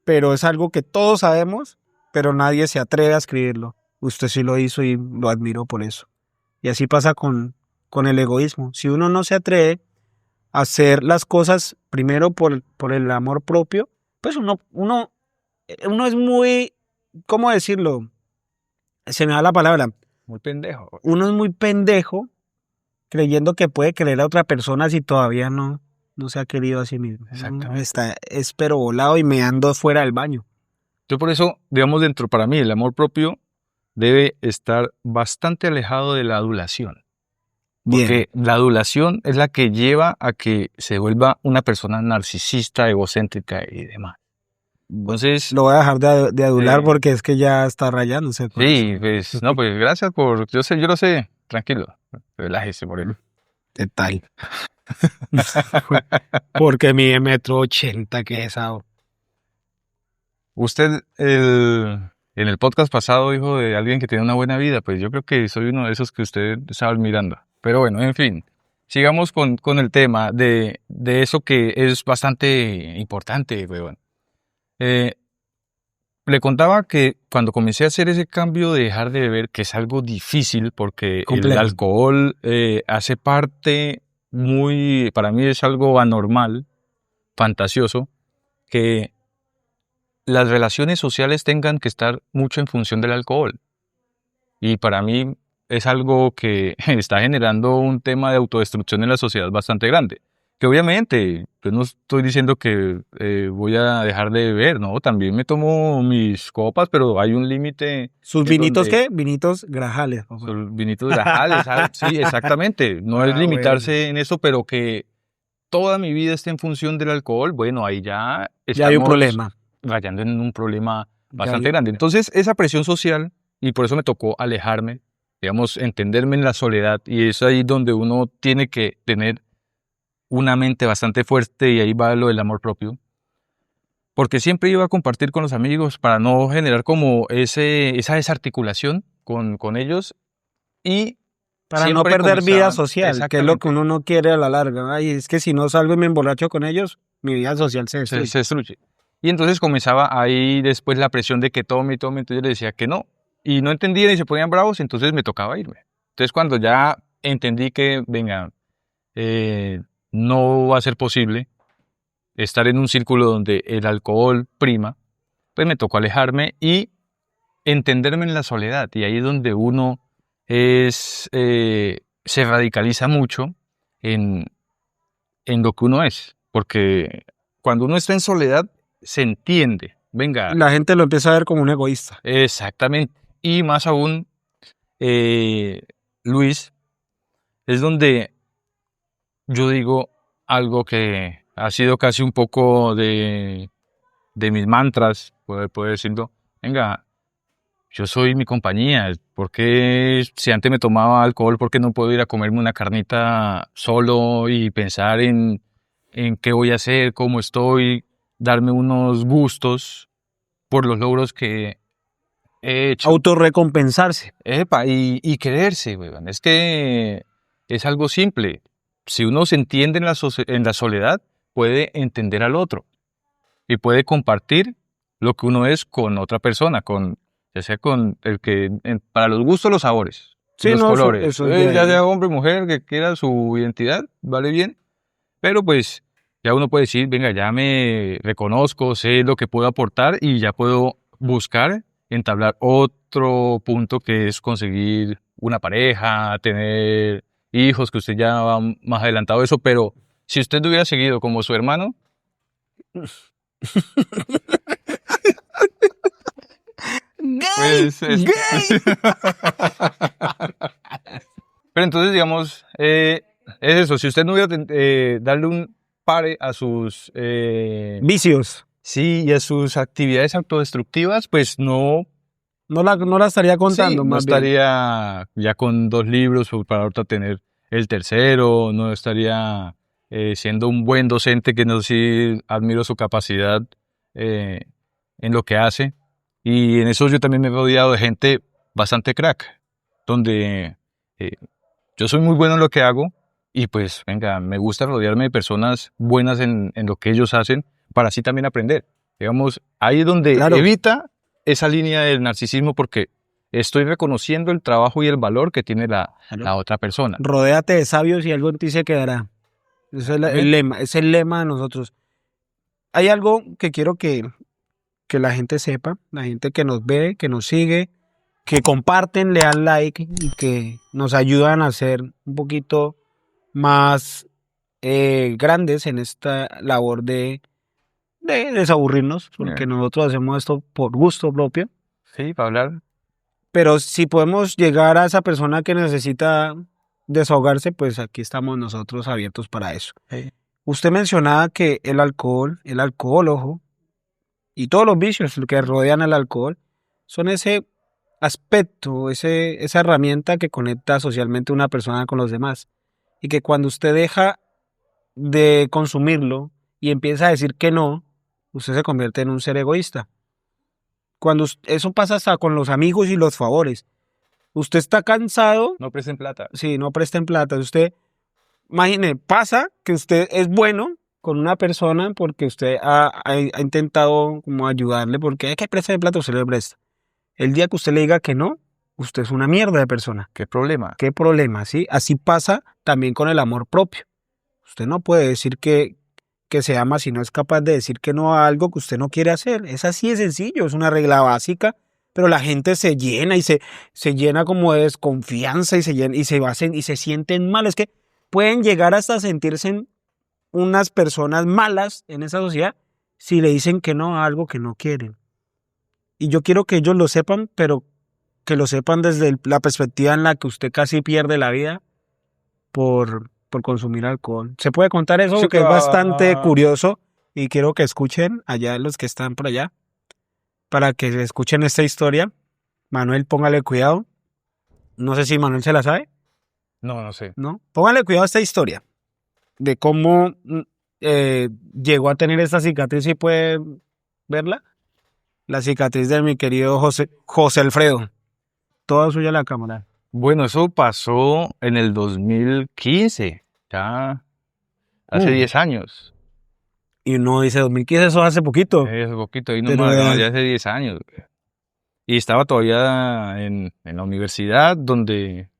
Pero es algo que todos sabemos, pero nadie se atreve a escribirlo. Usted sí lo hizo y lo admiro por eso. Y así pasa con el egoísmo. Si uno no se atreve a hacer las cosas primero por el amor propio, pues uno es muy, ¿cómo decirlo? Se me da la palabra. Muy pendejo. Uno es muy pendejo creyendo que puede querer a otra persona si todavía no se ha querido a sí mismo. Exactamente. Está pero volado y meando fuera del baño. Yo por eso, digamos, para mí, el amor propio debe estar bastante alejado de la adulación. Bien. Porque la adulación es la que lleva a que se vuelva una persona narcisista, egocéntrica y demás. Entonces, Lo voy a dejar de adular Sí. porque es que ya está rayándose. Por sí, eso. pues, no, pues gracias yo lo sé, tranquilo, relájese por él. ¿Qué tal? Porque mide 1,80 m, que es esa. Usted en el podcast pasado dijo de alguien que tiene una buena vida, pues yo creo que soy uno de esos que usted estaba mirando. Pero bueno, en fin, sigamos con el tema de eso que es bastante importante, weón. Le contaba que cuando comencé a hacer ese cambio de dejar de beber, que es algo difícil porque el Complejo. alcohol hace parte para mí es algo anormal, fantasioso, que las relaciones sociales tengan que estar mucho en función del alcohol. Y para mí es algo que está generando un tema de autodestrucción en la sociedad bastante grande. Que obviamente, yo no estoy diciendo que voy a dejar de beber, ¿no? También me tomo mis copas, pero hay un límite. ¿Sus en vinitos donde- qué? Vinitos grajales. Papá. Son vinitos grajales, ¿sabes? Sí, exactamente. No es limitarse en eso, pero que toda mi vida esté en función del alcohol, bueno, ahí ya Ya hay un estamos problema. rayando en un problema Ya bastante hay- grande. Entonces, esa presión social, y por eso me tocó alejarme, digamos, entenderme en la soledad, y es ahí donde uno tiene que tener una mente bastante fuerte, y ahí va lo del amor propio, porque siempre iba a compartir con los amigos para no generar como esa desarticulación con ellos, y Para no siempre perder vida comenzaban- social, que es lo que exactamente, uno no quiere a la larga. Ay, es que si no salgo y me emborracho con ellos, mi vida social se destruye. se destruye. Y entonces comenzaba ahí después la presión de que tome, entonces yo le decía que no. Y no entendían y se ponían bravos, entonces me tocaba irme. Entonces cuando ya entendí que, venga, no va a ser posible estar en un círculo donde el alcohol prima, pues me tocó alejarme y entenderme en la soledad. Y ahí es donde uno se radicaliza mucho en lo que uno es. Porque cuando uno está en soledad, se entiende. Venga, La gente lo empieza a ver como un egoísta. exactamente. Y más aún, Luis, es donde yo digo algo que ha sido casi un poco de mis mantras, puedo decirlo. Venga, yo soy mi compañía. ¿Por qué si antes me tomaba alcohol, por qué no puedo ir a comerme una carnita solo y pensar en qué voy a hacer, cómo estoy, darme unos gustos por los logros que he hecho? Autorrecompensarse. Epa, y quererse, weón. Es que es algo simple. Si uno se entiende en la soledad, puede entender al otro y puede compartir lo que uno es con otra persona, ya sea con el que, para los gustos, los sabores, Sí, los no, colores. eso Ya sea hombre, mujer, que quiera su identidad, vale bien. Pero pues ya uno puede decir, venga, ya me reconozco, sé lo que puedo aportar y ya puedo buscar entablar otro punto que es conseguir una pareja, tener hijos, que usted ya va más adelantado eso, pero si usted hubiera seguido como su hermano, pues pero entonces, digamos, es eso, si usted no hubiera darle un pare a sus Vicios. sí, y a sus actividades autodestructivas, pues no, No la estaría contando, sí, no más bien. estaría ya con 2 libros para ahorita tener el tercero, no estaría siendo un buen docente, que no sé si admiro su capacidad eh, en lo que hace. Y en eso yo también me he rodeado de gente bastante crack, donde eh, yo soy muy bueno en lo que hago y pues, venga, me gusta rodearme de personas buenas en lo que ellos hacen para así también aprender. Digamos, ahí es donde Claro. evita esa línea del narcisismo porque estoy reconociendo el trabajo y el valor que tiene la otra persona. Rodéate de sabios y algo en ti se quedará. Ese es el lema, es el lema de nosotros. Hay algo que quiero que la gente sepa, la gente que nos ve, que nos sigue, que comparten, le dan like y que nos ayudan a ser un poquito más grandes en esta labor de desaburrirnos, porque nosotros hacemos esto por gusto propio. Sí, para hablar. Pero si podemos llegar a esa persona que necesita desahogarse, pues aquí estamos nosotros abiertos para eso. Sí. Usted mencionaba que el alcohol, ojo, y todos los vicios que rodean al alcohol son ese aspecto, esa herramienta que conecta socialmente una persona con los demás. Y que cuando usted deja de consumirlo y empieza a decir que no, usted se convierte en un ser egoísta. Cuando eso pasa hasta con los amigos y los favores. Usted está cansado. No presten plata. Sí, no presten plata. Usted, imagine, pasa que usted es bueno con una persona porque usted ha intentado como ayudarle, porque hay que prestarle plata, usted le presta. El día que usted le diga que no, usted es una mierda de persona. ¿Qué problema? ¿Qué problema? ¿Sí? Así pasa también con el amor propio. Usted no puede decir que se ama si no es capaz de decir que no a algo que usted no quiere hacer. Es así de sencillo, es una regla básica, pero la gente se llena y se llena como de desconfianza y se sienten mal. Es que pueden llegar hasta sentirse unas personas malas en esa sociedad si le dicen que no a algo que no quieren. Y yo quiero que ellos lo sepan, pero que lo sepan desde la perspectiva en la que usted casi pierde la vida por consumir alcohol. ¿Se puede contar eso? Sí, Porque es bastante curioso y quiero que escuchen allá los que están por allá, para que escuchen esta historia. Manuel, póngale cuidado. No sé si Manuel se la sabe. No, no sé. ¿No? Póngale cuidado a esta historia de cómo llegó a tener esta cicatriz, si puede verla. La cicatriz de mi querido José Alfredo. Toda suya la cámara. Bueno, eso pasó en el 2015, ya hace 10 años. Y uno dice 2015, eso hace poquito. Hace poquito, ahí Pero nomás, no, ya hace 10 años. Y estaba todavía en la universidad, donde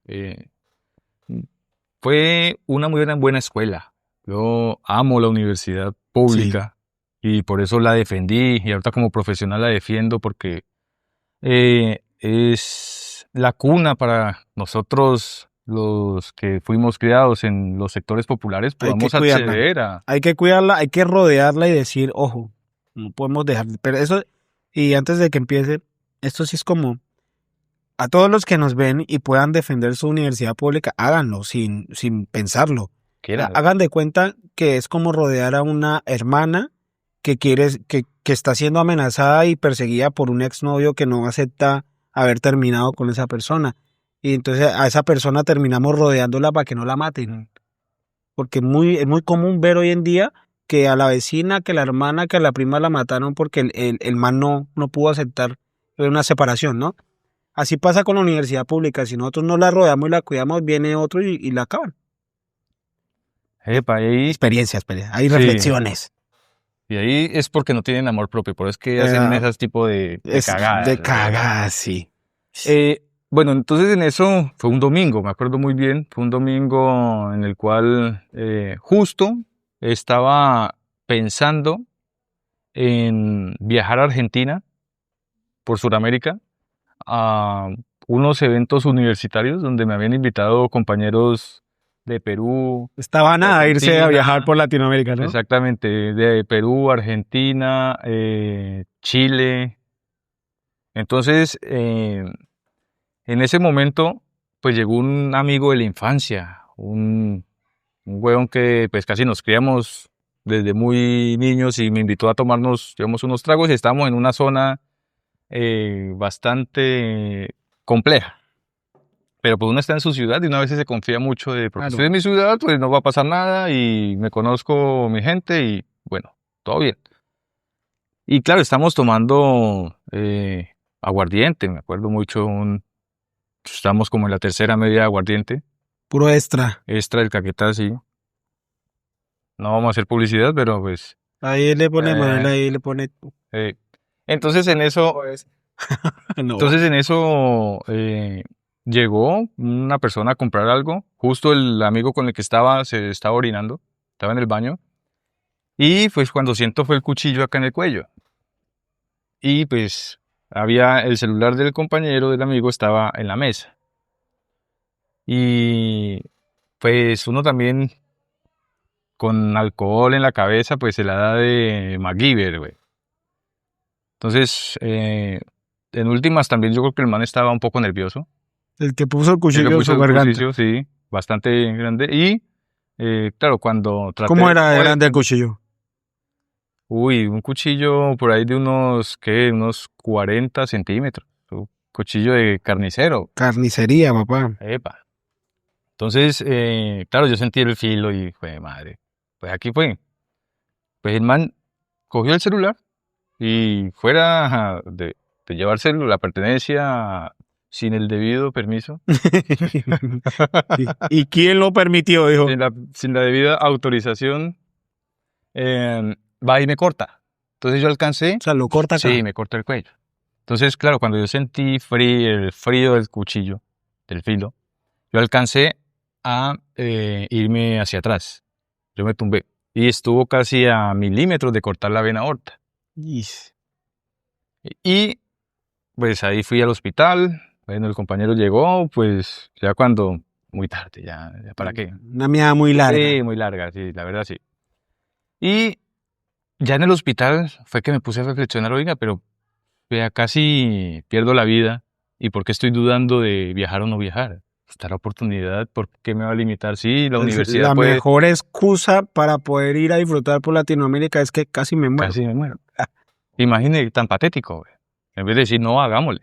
fue una muy buena escuela. Yo amo la universidad pública y por eso la defendí, y ahorita como profesional la defiendo porque es la cuna para nosotros, los que fuimos criados en los sectores populares, podamos acceder a... Hay que cuidarla, hay que rodearla y decir, ojo, no podemos dejar. Pero eso, y antes de que empiece, esto sí es como, a todos los que nos ven y puedan defender su universidad pública, háganlo sin pensarlo. Hagan de cuenta que es como rodear a una hermana que está siendo amenazada y perseguida por un exnovio que no acepta haber terminado con esa persona. Y entonces a esa persona terminamos rodeándola para que no la maten. Porque es muy común ver hoy en día que a la vecina, que a la hermana, que a la prima la mataron porque el man no pudo aceptar una separación, ¿no? Así pasa con la universidad pública. Si nosotros no la rodeamos y la cuidamos, viene otro y la acaban. Epa, ahí, Experiencias, hay sí, reflexiones. y ahí es porque no tienen amor propio, por eso es que hacen esas tipo de Es cagadas. de cagadas, sí. Bueno, entonces en eso fue un domingo, me acuerdo muy bien, fue un domingo en el cual justo estaba pensando en viajar a Argentina por Sudamérica a unos eventos universitarios donde me habían invitado compañeros de Perú, Estaba nada de irse a Argentina, viajar por Latinoamérica, ¿no? exactamente, de Perú, Argentina, Chile. Entonces, en ese momento, pues llegó un amigo de la infancia, un huevón que pues casi nos criamos desde muy niños y me invitó a tomarnos, digamos, unos tragos y estábamos en una zona bastante compleja. Pero pues uno está en su ciudad y una vez se confía mucho de, porque Claro. estoy en mi ciudad, pues no va a pasar nada y me conozco mi gente y bueno, todo bien. Y claro, estamos tomando aguardiente, me acuerdo mucho, estamos como en la tercera media de aguardiente, Puro extra. extra del Caquetá, sí. No vamos a hacer publicidad, pero pues... Ahí le pone Manuel, eh, ahí le pone. eh, entonces en eso, No. entonces en eso llegó una persona a comprar algo, justo el amigo con el que estaba se estaba orinando, estaba en el baño, y pues cuando siento fue el cuchillo acá en el cuello. Y pues había el celular del compañero, del amigo, estaba en la mesa. Y pues uno también con alcohol en la cabeza, pues se la da de MacGyver, güey. Entonces, en últimas también yo creo que el man estaba un poco nervioso. El que puso el El que cuchillo en puso su el garganta. cuchillo, sí, bastante grande. Y claro, cuando traté... ¿Cómo era de como grande el cuchillo? Uy, un cuchillo por ahí de unos, ¿qué? Unos 40 centímetros. Un cuchillo de carnicero. Carnicería, papá. Epa. Entonces, claro, yo sentí el filo y fue, madre, pues aquí fue. Pues el man cogió el celular y fuera de llevárselo la pertenencia sin el debido permiso, ¿Y quién lo permitió? Dijo. sin la debida autorización, va y me corta. Entonces yo alcancé, O sea, lo corta acá. sí, me corta el cuello. Entonces, claro, cuando yo sentí el frío del cuchillo, del filo, yo alcancé a irme hacia atrás. Yo me tumbé y estuvo casi a milímetros de cortar la vena aorta. Is. Y pues ahí fui al hospital. Bueno, el compañero llegó, pues ya cuando, muy tarde, ya para qué. Una mirada muy larga. Sí, muy larga, sí, la verdad sí. Y ya en el hospital fue que me puse a reflexionar, oiga, pero vea, casi pierdo la vida. ¿Y por qué estoy dudando de viajar o no viajar? Está la oportunidad, ¿por qué me va a limitar? Sí, la universidad La puede... mejor excusa para poder ir a disfrutar por Latinoamérica es que casi me muero. Casi me muero. Imagine tan patético, güey. En vez de decir, no, hagámosle.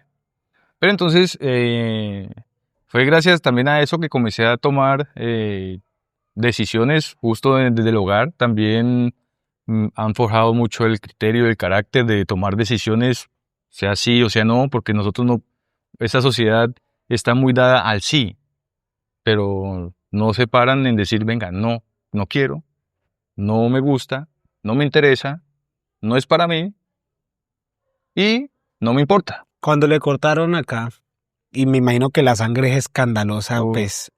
Pero entonces, fue gracias también a eso que comencé a tomar decisiones justo desde el hogar. También han forjado mucho el criterio, el carácter de tomar decisiones, sea sí o sea no, porque nosotros no, esta sociedad está muy dada al sí, pero no se paran en decir, venga, no, no quiero, no me gusta, no me interesa, no es para mí y no me importa. Cuando le cortaron acá, y me imagino que la sangre es escandalosa, Uf. pues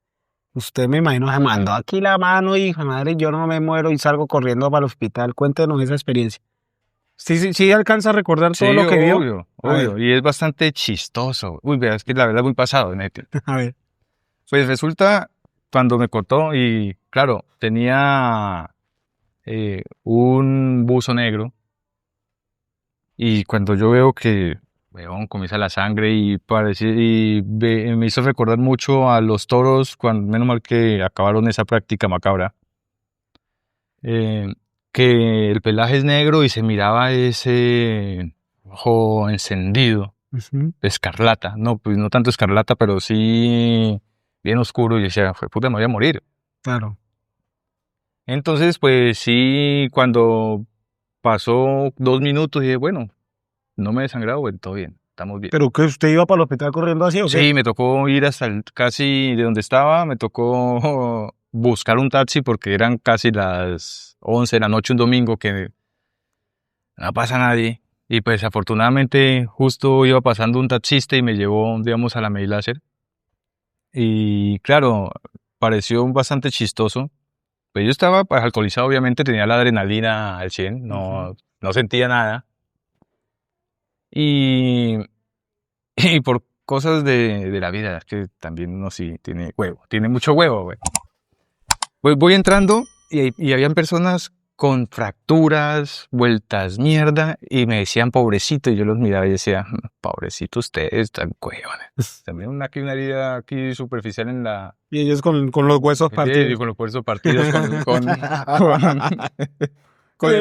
usted me imagino se mandó aquí la mano y hijo de madre, yo no me muero y salgo corriendo para el hospital. Cuéntenos esa experiencia. Sí alcanza a recordar todo Sí, lo que vio. obvio, A ver. obvio. Y es bastante chistoso. Uy, vea, es que la verdad es muy pasado, neta. A ver. Pues resulta, cuando me cortó y, claro, tenía un buzo negro y cuando yo veo que, weón, comienza la sangre y me hizo recordar mucho a los toros, cuando, menos mal que acabaron esa práctica macabra, que el pelaje es negro y se miraba ese ojo encendido. Ujú. escarlata. No, pues no tanto escarlata, pero sí bien oscuro. Y decía, "Jue puta, me voy a morir". Claro. Entonces, pues sí, cuando pasó 2 minutos, dije, bueno, no me he desangrado, bueno, todo bien, estamos bien. ¿Pero que usted iba para el hospital corriendo así o qué? Sí, me tocó ir hasta casi de donde estaba, me tocó buscar un taxi porque eran casi las 11 de la noche un domingo que no pasa nadie. Y pues afortunadamente justo iba pasando un taxista y me llevó, digamos, a la Mediláser. Y claro, pareció bastante chistoso. Pero yo estaba pues, alcoholizado, obviamente, tenía la adrenalina al 100, no sentía nada. Y, y por cosas de la vida, es que también uno sí tiene huevo, tiene mucho huevo, güey. Pues voy entrando y habían personas con fracturas, vueltas mierda, y me decían pobrecito, y yo los miraba y decía, pobrecito ustedes, están huevones. También aquí una herida aquí superficial en la... Y ellos con los huesos Sí, partidos. con los huesos partidos, con el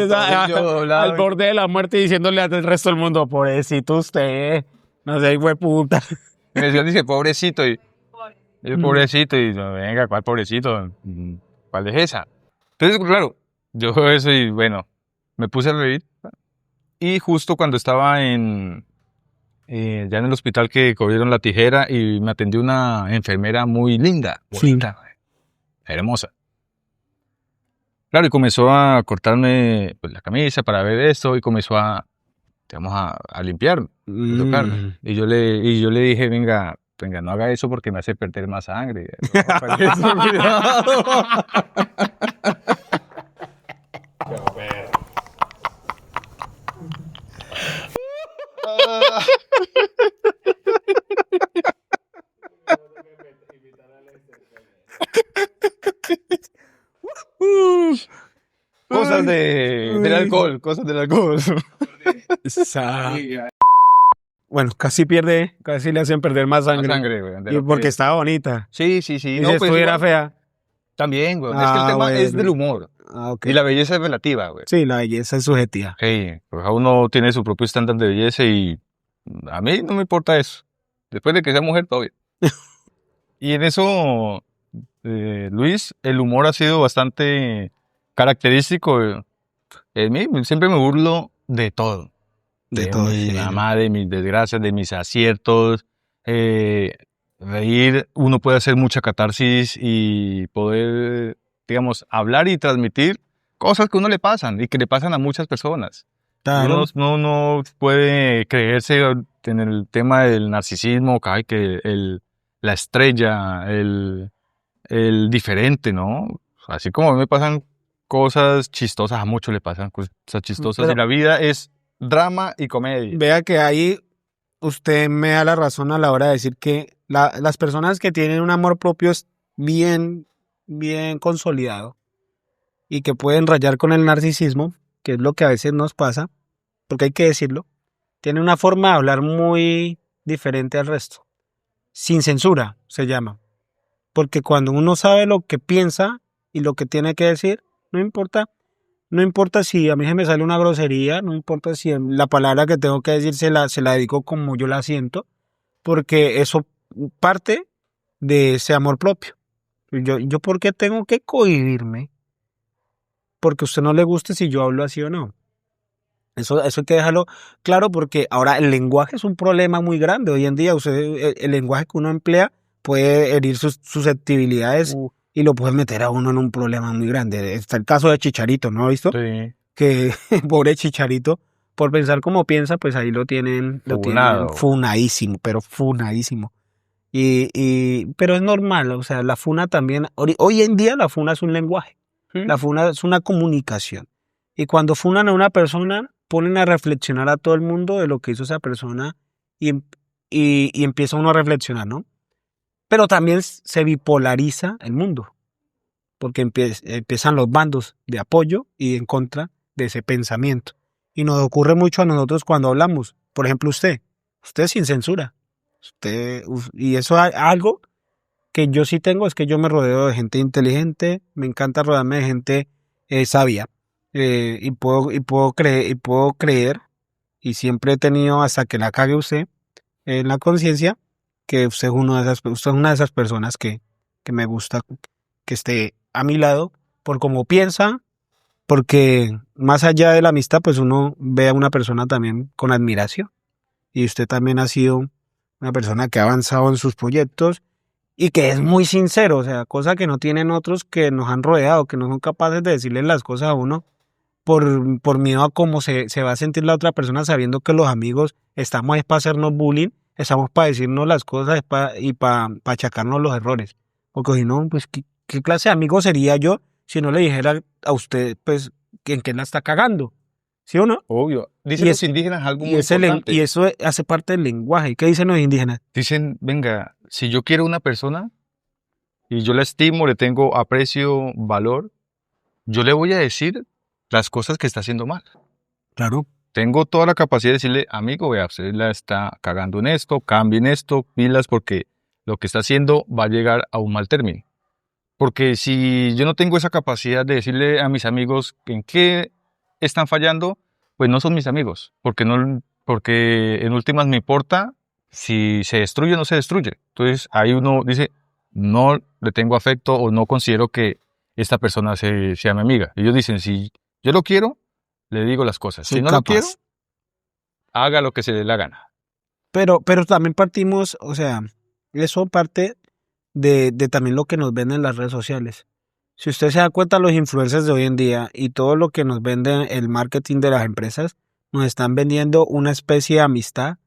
tobillo Al doblado. borde de la muerte diciéndole al resto del mundo, pobrecito usted, no sé, hijo de puta. Y me decían, dice, pobrecito, y yo, Mm. pobrecito, y yo, venga, ¿cuál pobrecito? ¿Cuál es esa? Entonces, claro, yo eso y bueno, me puse a reír. Y justo cuando estaba ya en el hospital que cogieron la tijera y me atendió una enfermera muy linda, Sí. bonita, hermosa. Claro, y comenzó a cortarme pues, la camisa para ver esto y comenzó digamos, a limpiar, a tocarme. Mm. Y yo le dije, venga, no haga eso porque me hace perder más sangre. Cuidado. Cosas del alcohol, cosas del alcohol. Bueno, casi le hacen perder más Más sangre. sangre, güey. de Y lo porque que- estaba bonita. Sí, sí, sí. Y No, si pues estuviera igual, fea. también, güey. Es que el tema es del humor. Ok. Y la belleza es relativa, güey. Sí, la belleza es subjetiva. Sí, pues a uno tiene su propio estándar de belleza y a mí no me importa eso. Después de que sea mujer, todo bien. Y en eso, Luis, el humor ha sido bastante característico en mí. Siempre me burlo de todo. De De todo, mi sí. mamá, de mis desgracias, de mis aciertos. Reír, uno puede hacer mucha catarsis y poder, digamos, hablar y transmitir cosas que a uno le pasan y que le pasan a muchas personas. Claro. Uno no puede creerse en el tema del narcisismo, que hay que la estrella, el diferente, ¿no? Así como a mí me pasan cosas chistosas, a muchos le pasan cosas chistosas. Pero- Y la vida es drama y comedia. Vea que ahí usted me da la razón a la hora de decir que las personas que tienen un amor propio es bien, bien consolidado y que pueden rayar con el narcisismo, que es lo que a veces nos pasa, porque hay que decirlo, tiene una forma de hablar muy diferente al resto. Sin censura se llama. Porque cuando uno sabe lo que piensa y lo que tiene que decir, no importa. No importa si a mí se me sale una grosería, no importa si la palabra que tengo que decir se la dedico como yo la siento, porque eso parte de ese amor propio. Yo ¿por qué tengo que cohibirme? Porque a usted no le guste si yo hablo así o no. Eso hay que dejarlo claro porque ahora el lenguaje es un problema muy grande. Hoy en día el lenguaje que uno emplea puede herir sus susceptibilidades y lo puede meter a uno en un problema muy grande. Está el caso de Chicharito, ¿no ha visto? Sí. Que pobre Chicharito, por pensar como piensa, pues ahí lo tienen Funado. funadísimo, pero funadísimo. Pero es normal, o sea, la funa también, hoy en día la funa es un lenguaje, la funa es una comunicación. Y cuando funan a una persona, ponen a reflexionar a todo el mundo de lo que hizo esa persona y empieza uno a reflexionar, ¿no? Pero también se bipolariza el mundo, porque empiezan los bandos de apoyo y en contra de ese pensamiento. Y nos ocurre mucho a nosotros cuando hablamos. Por ejemplo, usted sin censura. Y eso es algo que yo sí tengo, es que yo me rodeo de gente inteligente, me encanta rodearme de gente sabia. Y puedo creer, y siempre he tenido, hasta que la cague usted, en la conciencia que usted es usted es una de esas personas que me gusta que esté a mi lado por cómo piensa, porque más allá de la amistad, pues uno ve a una persona también con admiración. Y usted también ha sido una persona que ha avanzado en sus proyectos y que es muy sincero, o sea, cosa que no tienen otros que nos han rodeado, que no son capaces de decirle las cosas a uno por miedo a cómo se va a sentir la otra persona sabiendo que los amigos estamos ahí para hacernos bullying, estamos para decirnos las cosas y para achacarnos los errores. Porque si no, pues, ¿qué clase de amigo sería yo si no le dijera a usted, pues, que en qué la está cagando? ¿Sí o no? Obvio. Dicen Y los es- indígenas algo Y, muy importante. y eso hace parte del lenguaje. ¿Qué dicen los indígenas? Dicen, venga, si yo quiero una persona y yo la estimo, le tengo aprecio, valor, yo le voy a decir las cosas que está haciendo mal. Claro. Tengo toda la capacidad de decirle, amigo, vea, usted la está cagando en esto, cambien esto, pilas, porque lo que está haciendo va a llegar a un mal término. Porque si yo no tengo esa capacidad de decirle a mis amigos en qué están fallando, pues no son mis amigos, porque en últimas me importa si se destruye o no se destruye. Entonces ahí uno dice, no le tengo afecto o no considero que esta persona sea mi amiga. Ellos dicen, si yo lo quiero, le digo las cosas. Soy Si no lo quiero, capaz. haga lo que se le dé la gana. Pero también partimos, o sea, eso parte de también lo que nos venden en las redes sociales. Si usted se da cuenta, los influencers de hoy en día y todo lo que nos venden el marketing de las empresas, nos están vendiendo una especie de amistad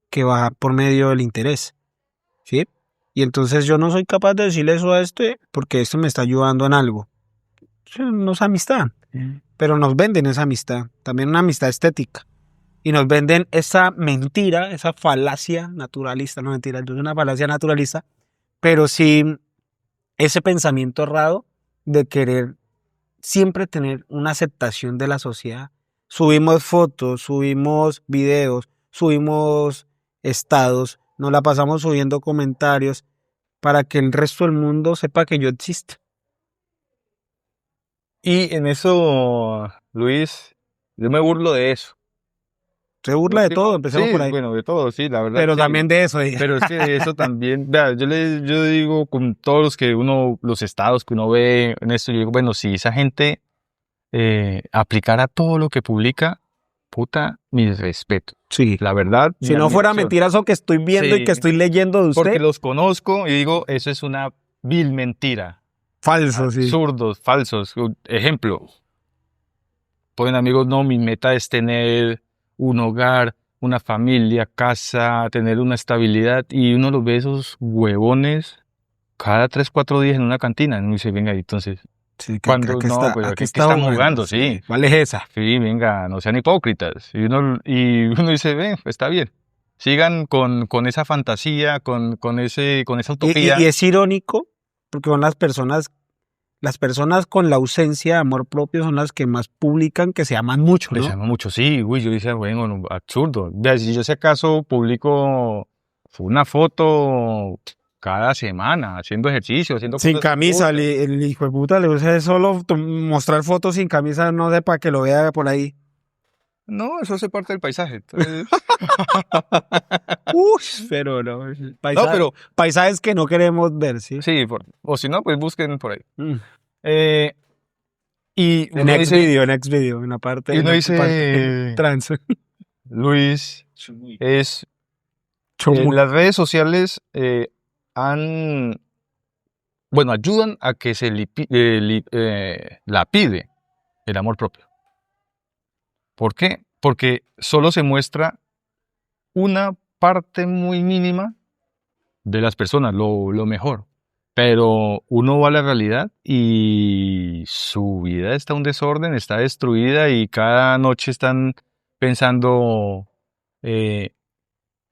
que va por medio del interés, ¿sí? Y entonces yo no soy capaz de decirle eso a este porque esto me está ayudando en algo. Eso no es amistad, pero nos venden esa amistad, también una amistad estética. Y nos venden esa mentira, esa falacia naturalista, no mentira, es una falacia naturalista, pero sí ese pensamiento errado de querer siempre tener una aceptación de la sociedad. Subimos fotos, subimos videos, subimos estados, nos la pasamos subiendo comentarios para que el resto del mundo sepa que yo existo. Y en eso, Luis, yo me burlo de eso. Se burla de todo, empecemos Sí, por ahí. bueno, de todo, sí, la verdad. Pero sí. también de eso. Pero es que de eso también, vea, yo digo con todos los estados que uno ve en esto, yo digo, bueno, si esa gente aplicara todo lo que publica, puta, mi respeto. Sí. La verdad, Si mi no fuera admiración. mentira eso que estoy viendo y Sí. que estoy leyendo de usted, Porque los conozco y digo, eso es una vil mentira. falso, sí. Absurdos, falsos. Ejemplo, ponen amigos, no, mi meta es tener un hogar, una familia, casa, tener una estabilidad, y uno los ve esos huevones cada 3, 4 días en una cantina, y uno dice, venga, entonces, Sí, cuando no, pues aquí están jugando, sí. ¿Cuál es esa? Sí, venga, no sean hipócritas. Y uno dice, ven, está bien. Sigan con esa fantasía, con esa utopía. Y es irónico porque son las personas con la ausencia de amor propio son las que más publican que se aman mucho, Les ¿no? llama mucho, sí, uy, yo decía, bueno, no, absurdo. Vea, si yo si acaso publico una foto cada semana, haciendo ejercicio, haciendo Sin cosas camisa, absurdas. el hijo de puta le gusta solo mostrar fotos sin camisa, no sé, para que lo vea por ahí. No, eso hace parte del paisaje. Entonces, Pero no, no, pero paisajes que no queremos ver, ¿sí? sí, o si no, pues busquen por ahí. Mm. Eh, y En uno dice, Next video, en la parte, y en uno la dice, parte trans. Luis, es Chomo. las redes sociales ayudan a que se lapide el amor propio. ¿Por qué? Porque solo se muestra una parte muy mínima de las personas, lo mejor. Pero uno va a la realidad y su vida está un desorden, está destruida, y cada noche están pensando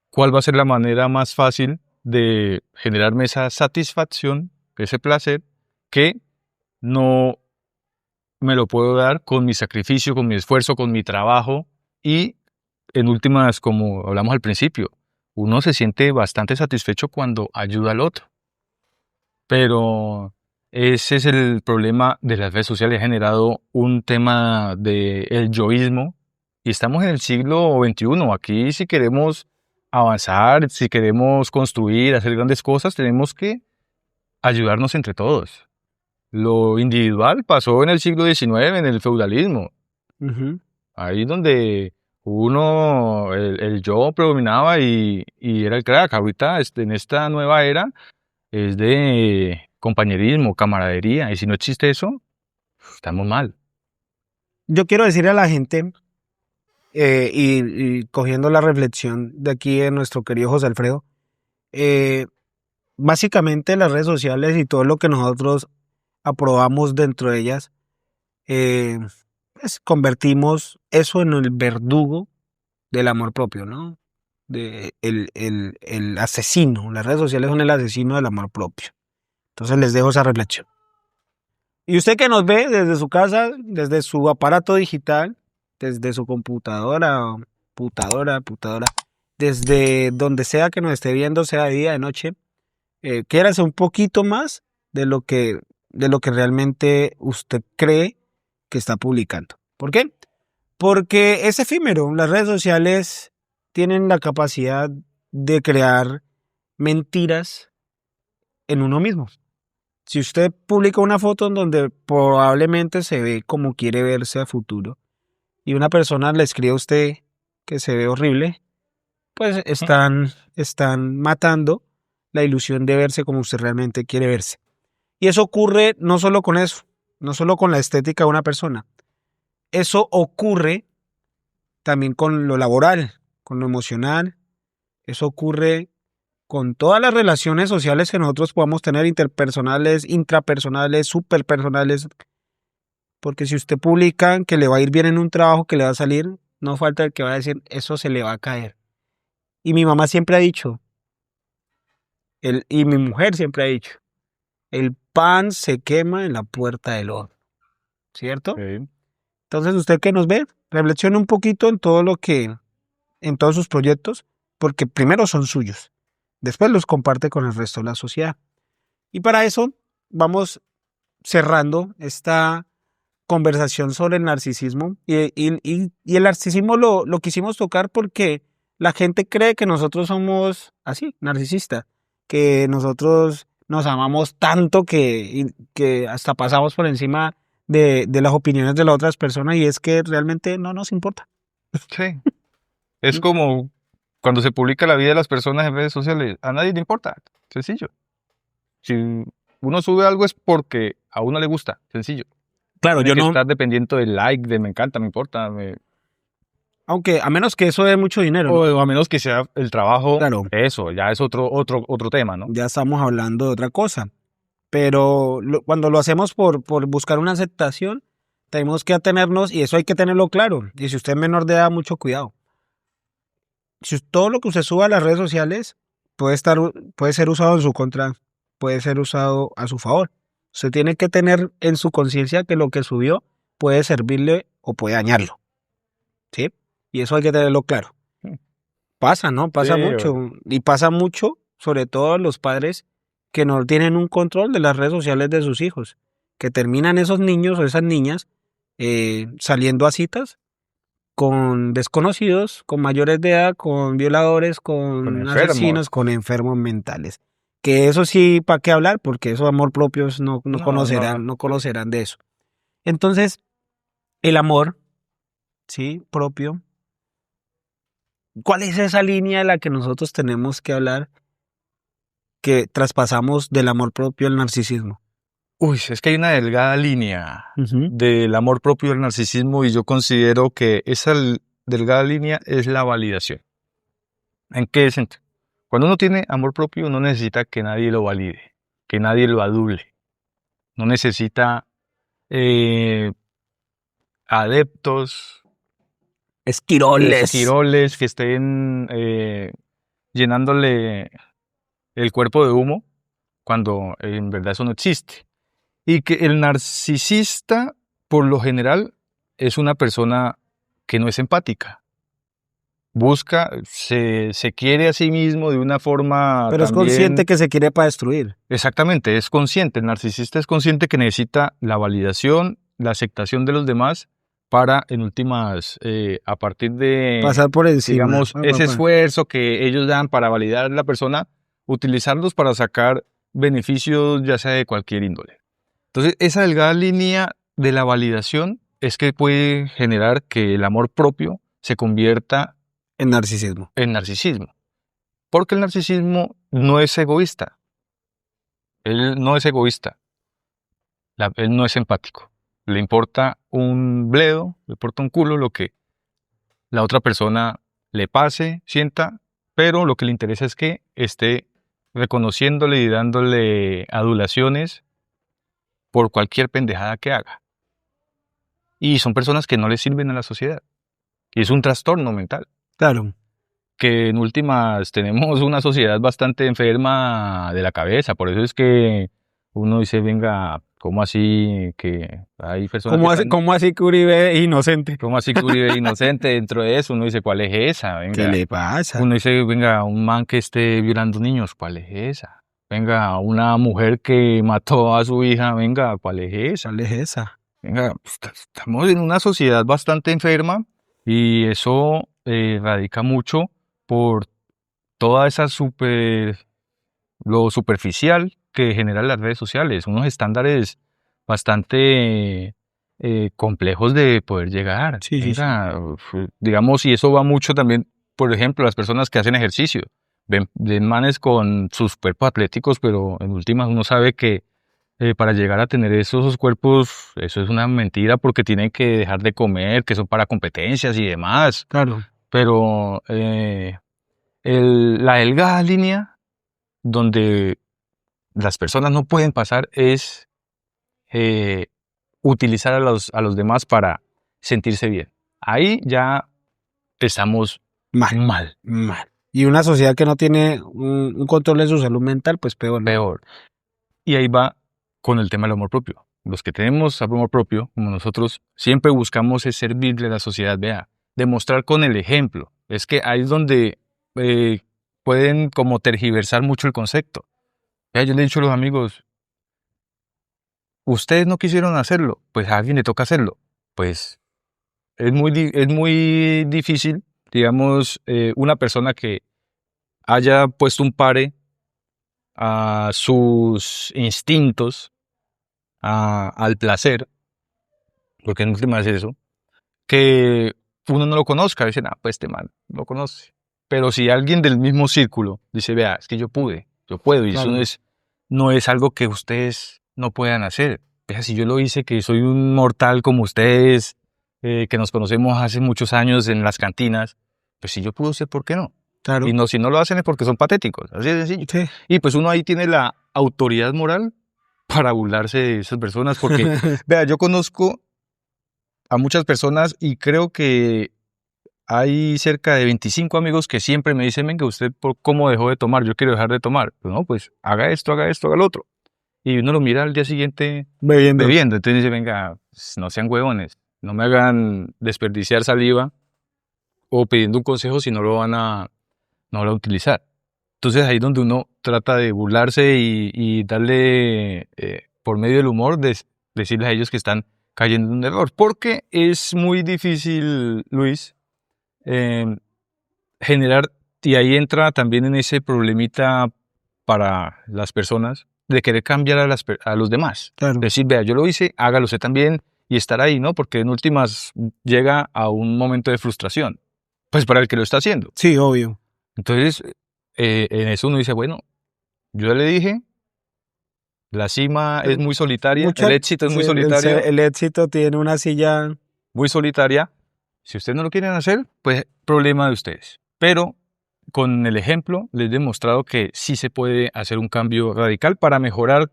cuál va a ser la manera más fácil de generarme esa satisfacción, ese placer, que no me lo puedo dar con mi sacrificio, con mi esfuerzo, con mi trabajo. Y en últimas, como hablamos al principio, uno se siente bastante satisfecho cuando ayuda al otro. Pero ese es el problema de las redes sociales. Ha generado un tema del yoísmo, y estamos en el siglo XXI. Aquí, si queremos avanzar, si queremos construir, hacer grandes cosas, tenemos que ayudarnos entre todos. Lo individual pasó en el siglo XIX, en el feudalismo. Ujú. Ahí donde el yo predominaba y era el crack. Ahorita, en esta nueva era, es de compañerismo, camaradería. Y si no existe eso, estamos mal. Yo quiero decirle a la gente, y cogiendo la reflexión de aquí de nuestro querido José Alfredo, básicamente las redes sociales y todo lo que nosotros aprobamos dentro de ellas, pues convertimos eso en el verdugo del amor propio, ¿no? El asesino. Las redes sociales son el asesino del amor propio. Entonces les dejo esa reflexión. Y usted que nos ve desde su casa, desde su aparato digital, desde su computadora, putadora, desde donde sea que nos esté viendo, sea de día, de noche, quiérase un poquito más de lo que realmente usted cree que está publicando. ¿Por qué? Porque es efímero. Las redes sociales tienen la capacidad de crear mentiras en uno mismo. Si usted publica una foto en donde probablemente se ve como quiere verse a futuro y una persona le escribe a usted que se ve horrible, pues están matando la ilusión de verse como usted realmente quiere verse. Y eso ocurre no solo con eso, no solo con la estética de una persona. Eso ocurre también con lo laboral, con lo emocional. Eso ocurre con todas las relaciones sociales que nosotros podamos tener, interpersonales, intrapersonales, superpersonales. Porque si usted publica que le va a ir bien en un trabajo, que le va a salir, no falta el que va a decir, eso se le va a caer. Y mi mamá siempre ha dicho, y mi mujer siempre ha dicho, el pan se quema en la puerta del horno, ¿cierto? Sí. Entonces usted que nos ve, reflexione un poquito en en todos sus proyectos, porque primero son suyos, después los comparte con el resto de la sociedad. Y para eso vamos cerrando esta conversación sobre el narcisismo. Y el narcisismo lo quisimos tocar porque la gente cree que nosotros somos así, narcisistas, que nosotros nos amamos tanto que hasta pasamos por encima de las opiniones de las otras personas, y es que realmente no nos importa. Sí. Es como cuando se publica la vida de las personas en redes sociales. A nadie le importa. Sencillo. Si uno sube algo es porque a uno le gusta. Sencillo. Claro, Tiene que estar dependiendo del like, de me encanta, me importa. aunque a menos que eso dé mucho dinero, ¿no? O a menos que sea el trabajo. Claro. Eso, ya es otro tema, ¿no? Ya estamos hablando de otra cosa. Pero cuando lo hacemos por buscar una aceptación, tenemos que atenernos, y eso hay que tenerlo claro. Y si usted es menor de edad, mucho cuidado. Si todo lo que usted suba a las redes sociales puede ser usado en su contra, puede ser usado a su favor. Usted tiene que tener en su conciencia que lo que subió puede servirle o puede dañarlo. ¿Sí? Y eso hay que tenerlo claro. Pasa, ¿no? Pasa Sí, mucho. Y pasa mucho, sobre todo los padres que no tienen un control de las redes sociales de sus hijos, que terminan esos niños o esas niñas saliendo a citas con desconocidos, con mayores de edad, con violadores, con asesinos, con enfermos mentales. Que eso sí, ¿para qué hablar? Porque esos amor propios no conocerán de eso. Entonces, el amor, ¿sí? Propio. ¿Cuál es esa línea de la que nosotros tenemos que hablar, que traspasamos del amor propio al narcisismo? Uy, es que hay una delgada línea del amor propio y el narcisismo, y yo considero que esa delgada línea es la validación. ¿En qué sentido? Cuando uno tiene amor propio, no necesita que nadie lo valide, que nadie lo adule. No necesita adeptos, esquiroles que estén llenándole el cuerpo de humo, cuando en verdad eso no existe. Y que el narcisista, por lo general, es una persona que no es empática. Se quiere a sí mismo de una forma. Pero también es consciente que se quiere para destruir. Exactamente, es consciente. El narcisista es consciente que necesita la validación, la aceptación de los demás para, en últimas, a partir de, Pasar por encima. digamos, ese esfuerzo que ellos dan para validar a la persona, utilizarlos para sacar beneficios, ya sea de cualquier índole. Entonces, esa delgada línea de la validación es que puede generar que el amor propio se convierta En narcisismo. en narcisismo. Porque el narcisismo no es egoísta. Él no es egoísta. Él no es empático. Le importa un bledo, le importa un culo lo que la otra persona le pase, sienta, pero lo que le interesa es que esté reconociéndole y dándole adulaciones por cualquier pendejada que haga. Y son personas que no le sirven a la sociedad. Y es un trastorno mental. Claro. Que en últimas tenemos una sociedad bastante enferma de la cabeza. Por eso es que uno dice, venga, ¿cómo así que hay personas que están... ¿Cómo así que Uribe es inocente? ¿Cómo así que Uribe es inocente? Dentro de eso uno dice, ¿cuál es esa? Venga. ¿Qué le pasa? Uno dice, venga, un man que esté violando niños, ¿cuál es esa? Venga, una mujer que mató a su hija, venga, ¿cuál es esa? ¿Cuál es esa? Venga, estamos en una sociedad bastante enferma y eso radica mucho por toda esa lo superficial que generan las redes sociales, unos estándares bastante complejos de poder llegar. Sí, sí, Venga, digamos, y eso va mucho también, por ejemplo, las personas que hacen ejercicio. Ven manes con sus cuerpos atléticos, pero en últimas uno sabe que para llegar a tener esos cuerpos, eso es una mentira porque tienen que dejar de comer, que son para competencias y demás. Claro. Pero la delgada línea donde las personas no pueden pasar es utilizar a los demás para sentirse bien. Ahí ya estamos mal. Y una sociedad que no tiene un control de su salud mental, pues peor, ¿no? Peor. Y ahí va con el tema del amor propio. Los que tenemos amor propio, como nosotros, siempre buscamos es servirle a la sociedad, vea, demostrar con el ejemplo. Es que ahí es donde pueden como tergiversar mucho el concepto. Ya, yo le he dicho a los amigos, ustedes no quisieron hacerlo, pues a alguien le toca hacerlo. Pues es muy difícil, digamos, una persona que haya puesto un pare a sus instintos, al placer, porque en última es eso, que uno no lo conozca, dicen, pues este man lo conoce. Pero si alguien del mismo círculo dice, vea, es que yo puedo, y Claro. eso no es algo que ustedes no puedan hacer. Vea, si yo lo hice, que soy un mortal como ustedes, que nos conocemos hace muchos años en las cantinas, pues si yo puedo ser, ¿por qué no? Claro. Y no, si no lo hacen es porque son patéticos, así de sencillo. Sí. Y pues uno ahí tiene la autoridad moral para burlarse de esas personas, porque, vea, yo conozco a muchas personas y creo que hay cerca de 25 amigos que siempre me dicen, venga, ¿usted por cómo dejó de tomar? Yo quiero dejar de tomar. Pues no, pues haga esto, haga lo otro. Y uno lo mira al día siguiente bebiendo. Entonces dice, venga, no sean huevones, no me hagan desperdiciar saliva o pidiendo un consejo si no lo van a utilizar. Entonces ahí es donde uno trata de burlarse y darle, por medio del humor, decirles a ellos que están cayendo en un error. Porque es muy difícil, Luis, generar, y ahí entra también en ese problemita para las personas, de querer cambiar a los demás. Claro. Decir, vea, yo lo hice, hágalo usted también, y estar ahí, ¿no? Porque en últimas llega a un momento de frustración, pues para el que lo está haciendo. Sí, obvio. Entonces, en eso uno dice, bueno, yo le dije, la cima es muy solitaria, el éxito es muy solitario. El éxito tiene una silla muy solitaria. Si ustedes no lo quieren hacer, pues problema de ustedes. Pero con el ejemplo les he demostrado que sí se puede hacer un cambio radical para mejorar,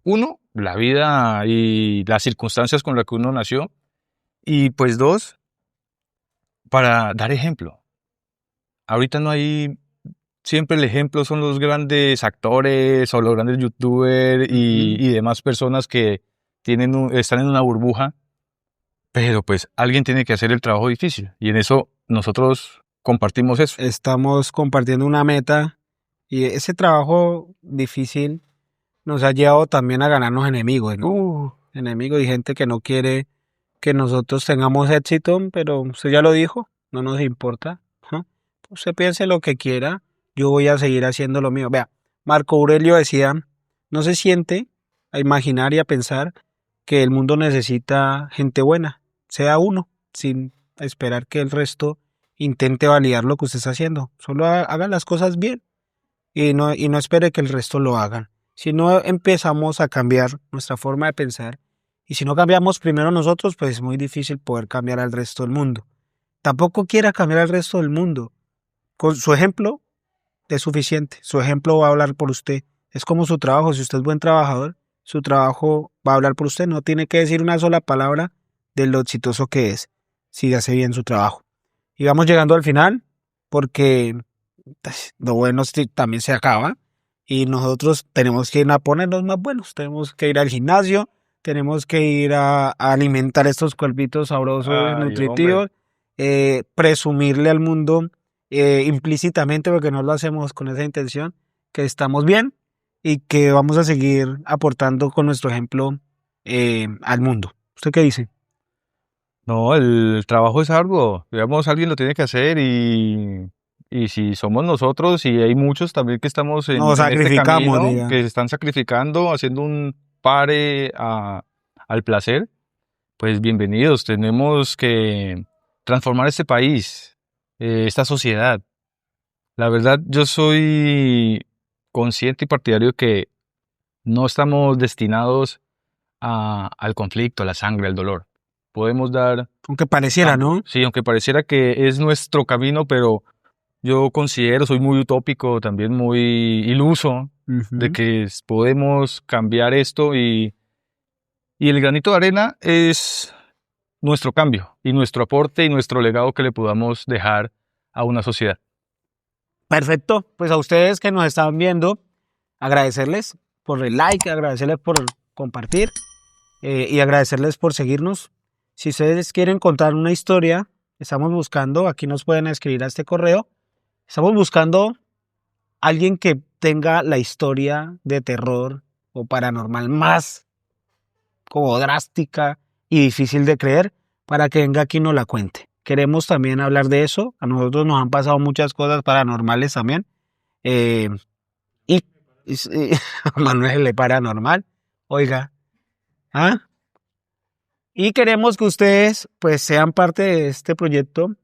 uno, la vida y las circunstancias con las que uno nació. Y pues dos, para dar ejemplo. Ahorita no hay... Siempre el ejemplo son los grandes actores o los grandes youtubers y demás personas que están en una burbuja. Pero pues alguien tiene que hacer el trabajo difícil y en eso nosotros compartimos eso. Estamos compartiendo una meta y ese trabajo difícil nos ha llevado también a ganarnos enemigos, ¿no? Enemigos y gente que no quiere que nosotros tengamos éxito, pero usted ya lo dijo, no nos importa. ¿No? Usted piense lo que quiera, yo voy a seguir haciendo lo mío. Vea, Marco Aurelio decía, no se siente a imaginar y a pensar que el mundo necesita gente buena, sea uno, sin esperar que el resto intente validar lo que usted está haciendo. Solo haga las cosas bien y no espere que el resto lo hagan. Si no empezamos a cambiar nuestra forma de pensar y si no cambiamos primero nosotros, pues es muy difícil poder cambiar al resto del mundo. Tampoco quiera cambiar al resto del mundo. Con su ejemplo es suficiente. Su ejemplo va a hablar por usted. Es como su trabajo. Si usted es buen trabajador, su trabajo va a hablar por usted. No tiene que decir una sola palabra de lo exitoso que es, si hace bien su trabajo. Y vamos llegando al final, porque lo bueno también se acaba y nosotros tenemos que ir a ponernos más buenos. Tenemos que ir al gimnasio, tenemos que ir a alimentar estos cuerpitos sabrosos, Ay, nutritivos, presumirle al mundo implícitamente, porque no lo hacemos con esa intención, que estamos bien y que vamos a seguir aportando con nuestro ejemplo al mundo. ¿Usted qué dice? No, el trabajo es arduo. Digamos, alguien lo tiene que hacer y si somos nosotros y hay muchos también que estamos Nos en este sacrificamos, camino, diga. que se están sacrificando, haciendo un pare al placer, pues bienvenidos. Tenemos que transformar este país, esta sociedad. La verdad, yo soy consciente y partidario que no estamos destinados al conflicto, a la sangre, al dolor. Podemos dar Aunque pareciera, cambio. ¿no? Sí, aunque pareciera que es nuestro camino, pero yo considero, soy muy utópico, también muy iluso, de Ujú. que podemos cambiar esto y el granito de arena es nuestro cambio y nuestro aporte y nuestro legado que le podamos dejar a una sociedad. Perfecto. Pues a ustedes que nos están viendo, agradecerles por el like, agradecerles por compartir y agradecerles por seguirnos. Si ustedes quieren contar una historia, estamos buscando, aquí nos pueden escribir a este correo, estamos buscando alguien que tenga la historia de terror o paranormal más como drástica y difícil de creer para que venga aquí y nos la cuente. Queremos también hablar de eso. A nosotros nos han pasado muchas cosas paranormales también. Eh, y a Manuel le paranormal. Oiga. ¿Ah? Y queremos que ustedes pues sean parte de este proyecto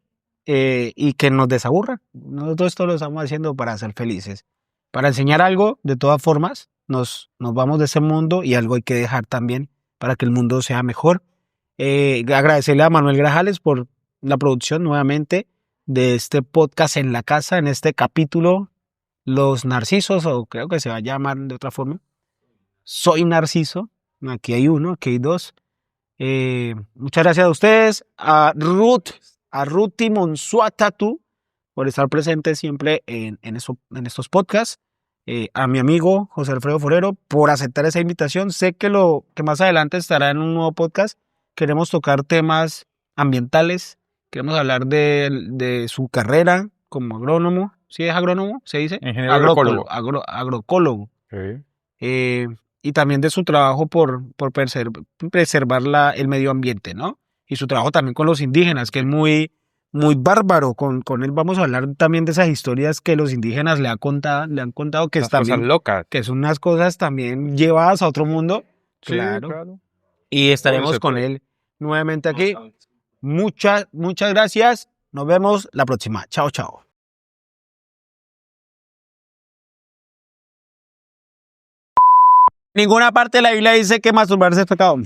y que nos desaburran. Nosotros esto lo estamos haciendo para ser felices. Para enseñar algo, de todas formas, nos vamos de ese mundo y algo hay que dejar también para que el mundo sea mejor. Agradecerle a Manuel Grajales por la producción nuevamente de este podcast en la casa, en este capítulo, Los Narcisos, o creo que se va a llamar de otra forma. Soy Narciso. Aquí hay uno, aquí hay dos. Muchas gracias a ustedes, a Ruti Monsuatatu, por estar presente siempre en estos podcasts. A mi amigo José Alfredo Forero por aceptar esa invitación. Sé que más adelante estará en un nuevo podcast. Queremos tocar temas ambientales, queremos hablar de su carrera como agrónomo. ¿Sí es agrónomo? ¿Se dice? Ingeniero agroecólogo. Agroecólogo. Sí. Y también de su trabajo por preservar el medio ambiente, ¿no? Y su trabajo también con los indígenas, que es muy, muy bárbaro. Con él vamos a hablar también de esas historias que los indígenas le han contado que Las cosas locas. que son unas cosas también llevadas a otro mundo. Sí, Claro. claro. Y estaremos se con puede. él nuevamente aquí. Muchas gracias. Nos vemos la próxima. Chao, chao. Ninguna parte de la Biblia dice que masturbarse es pecado.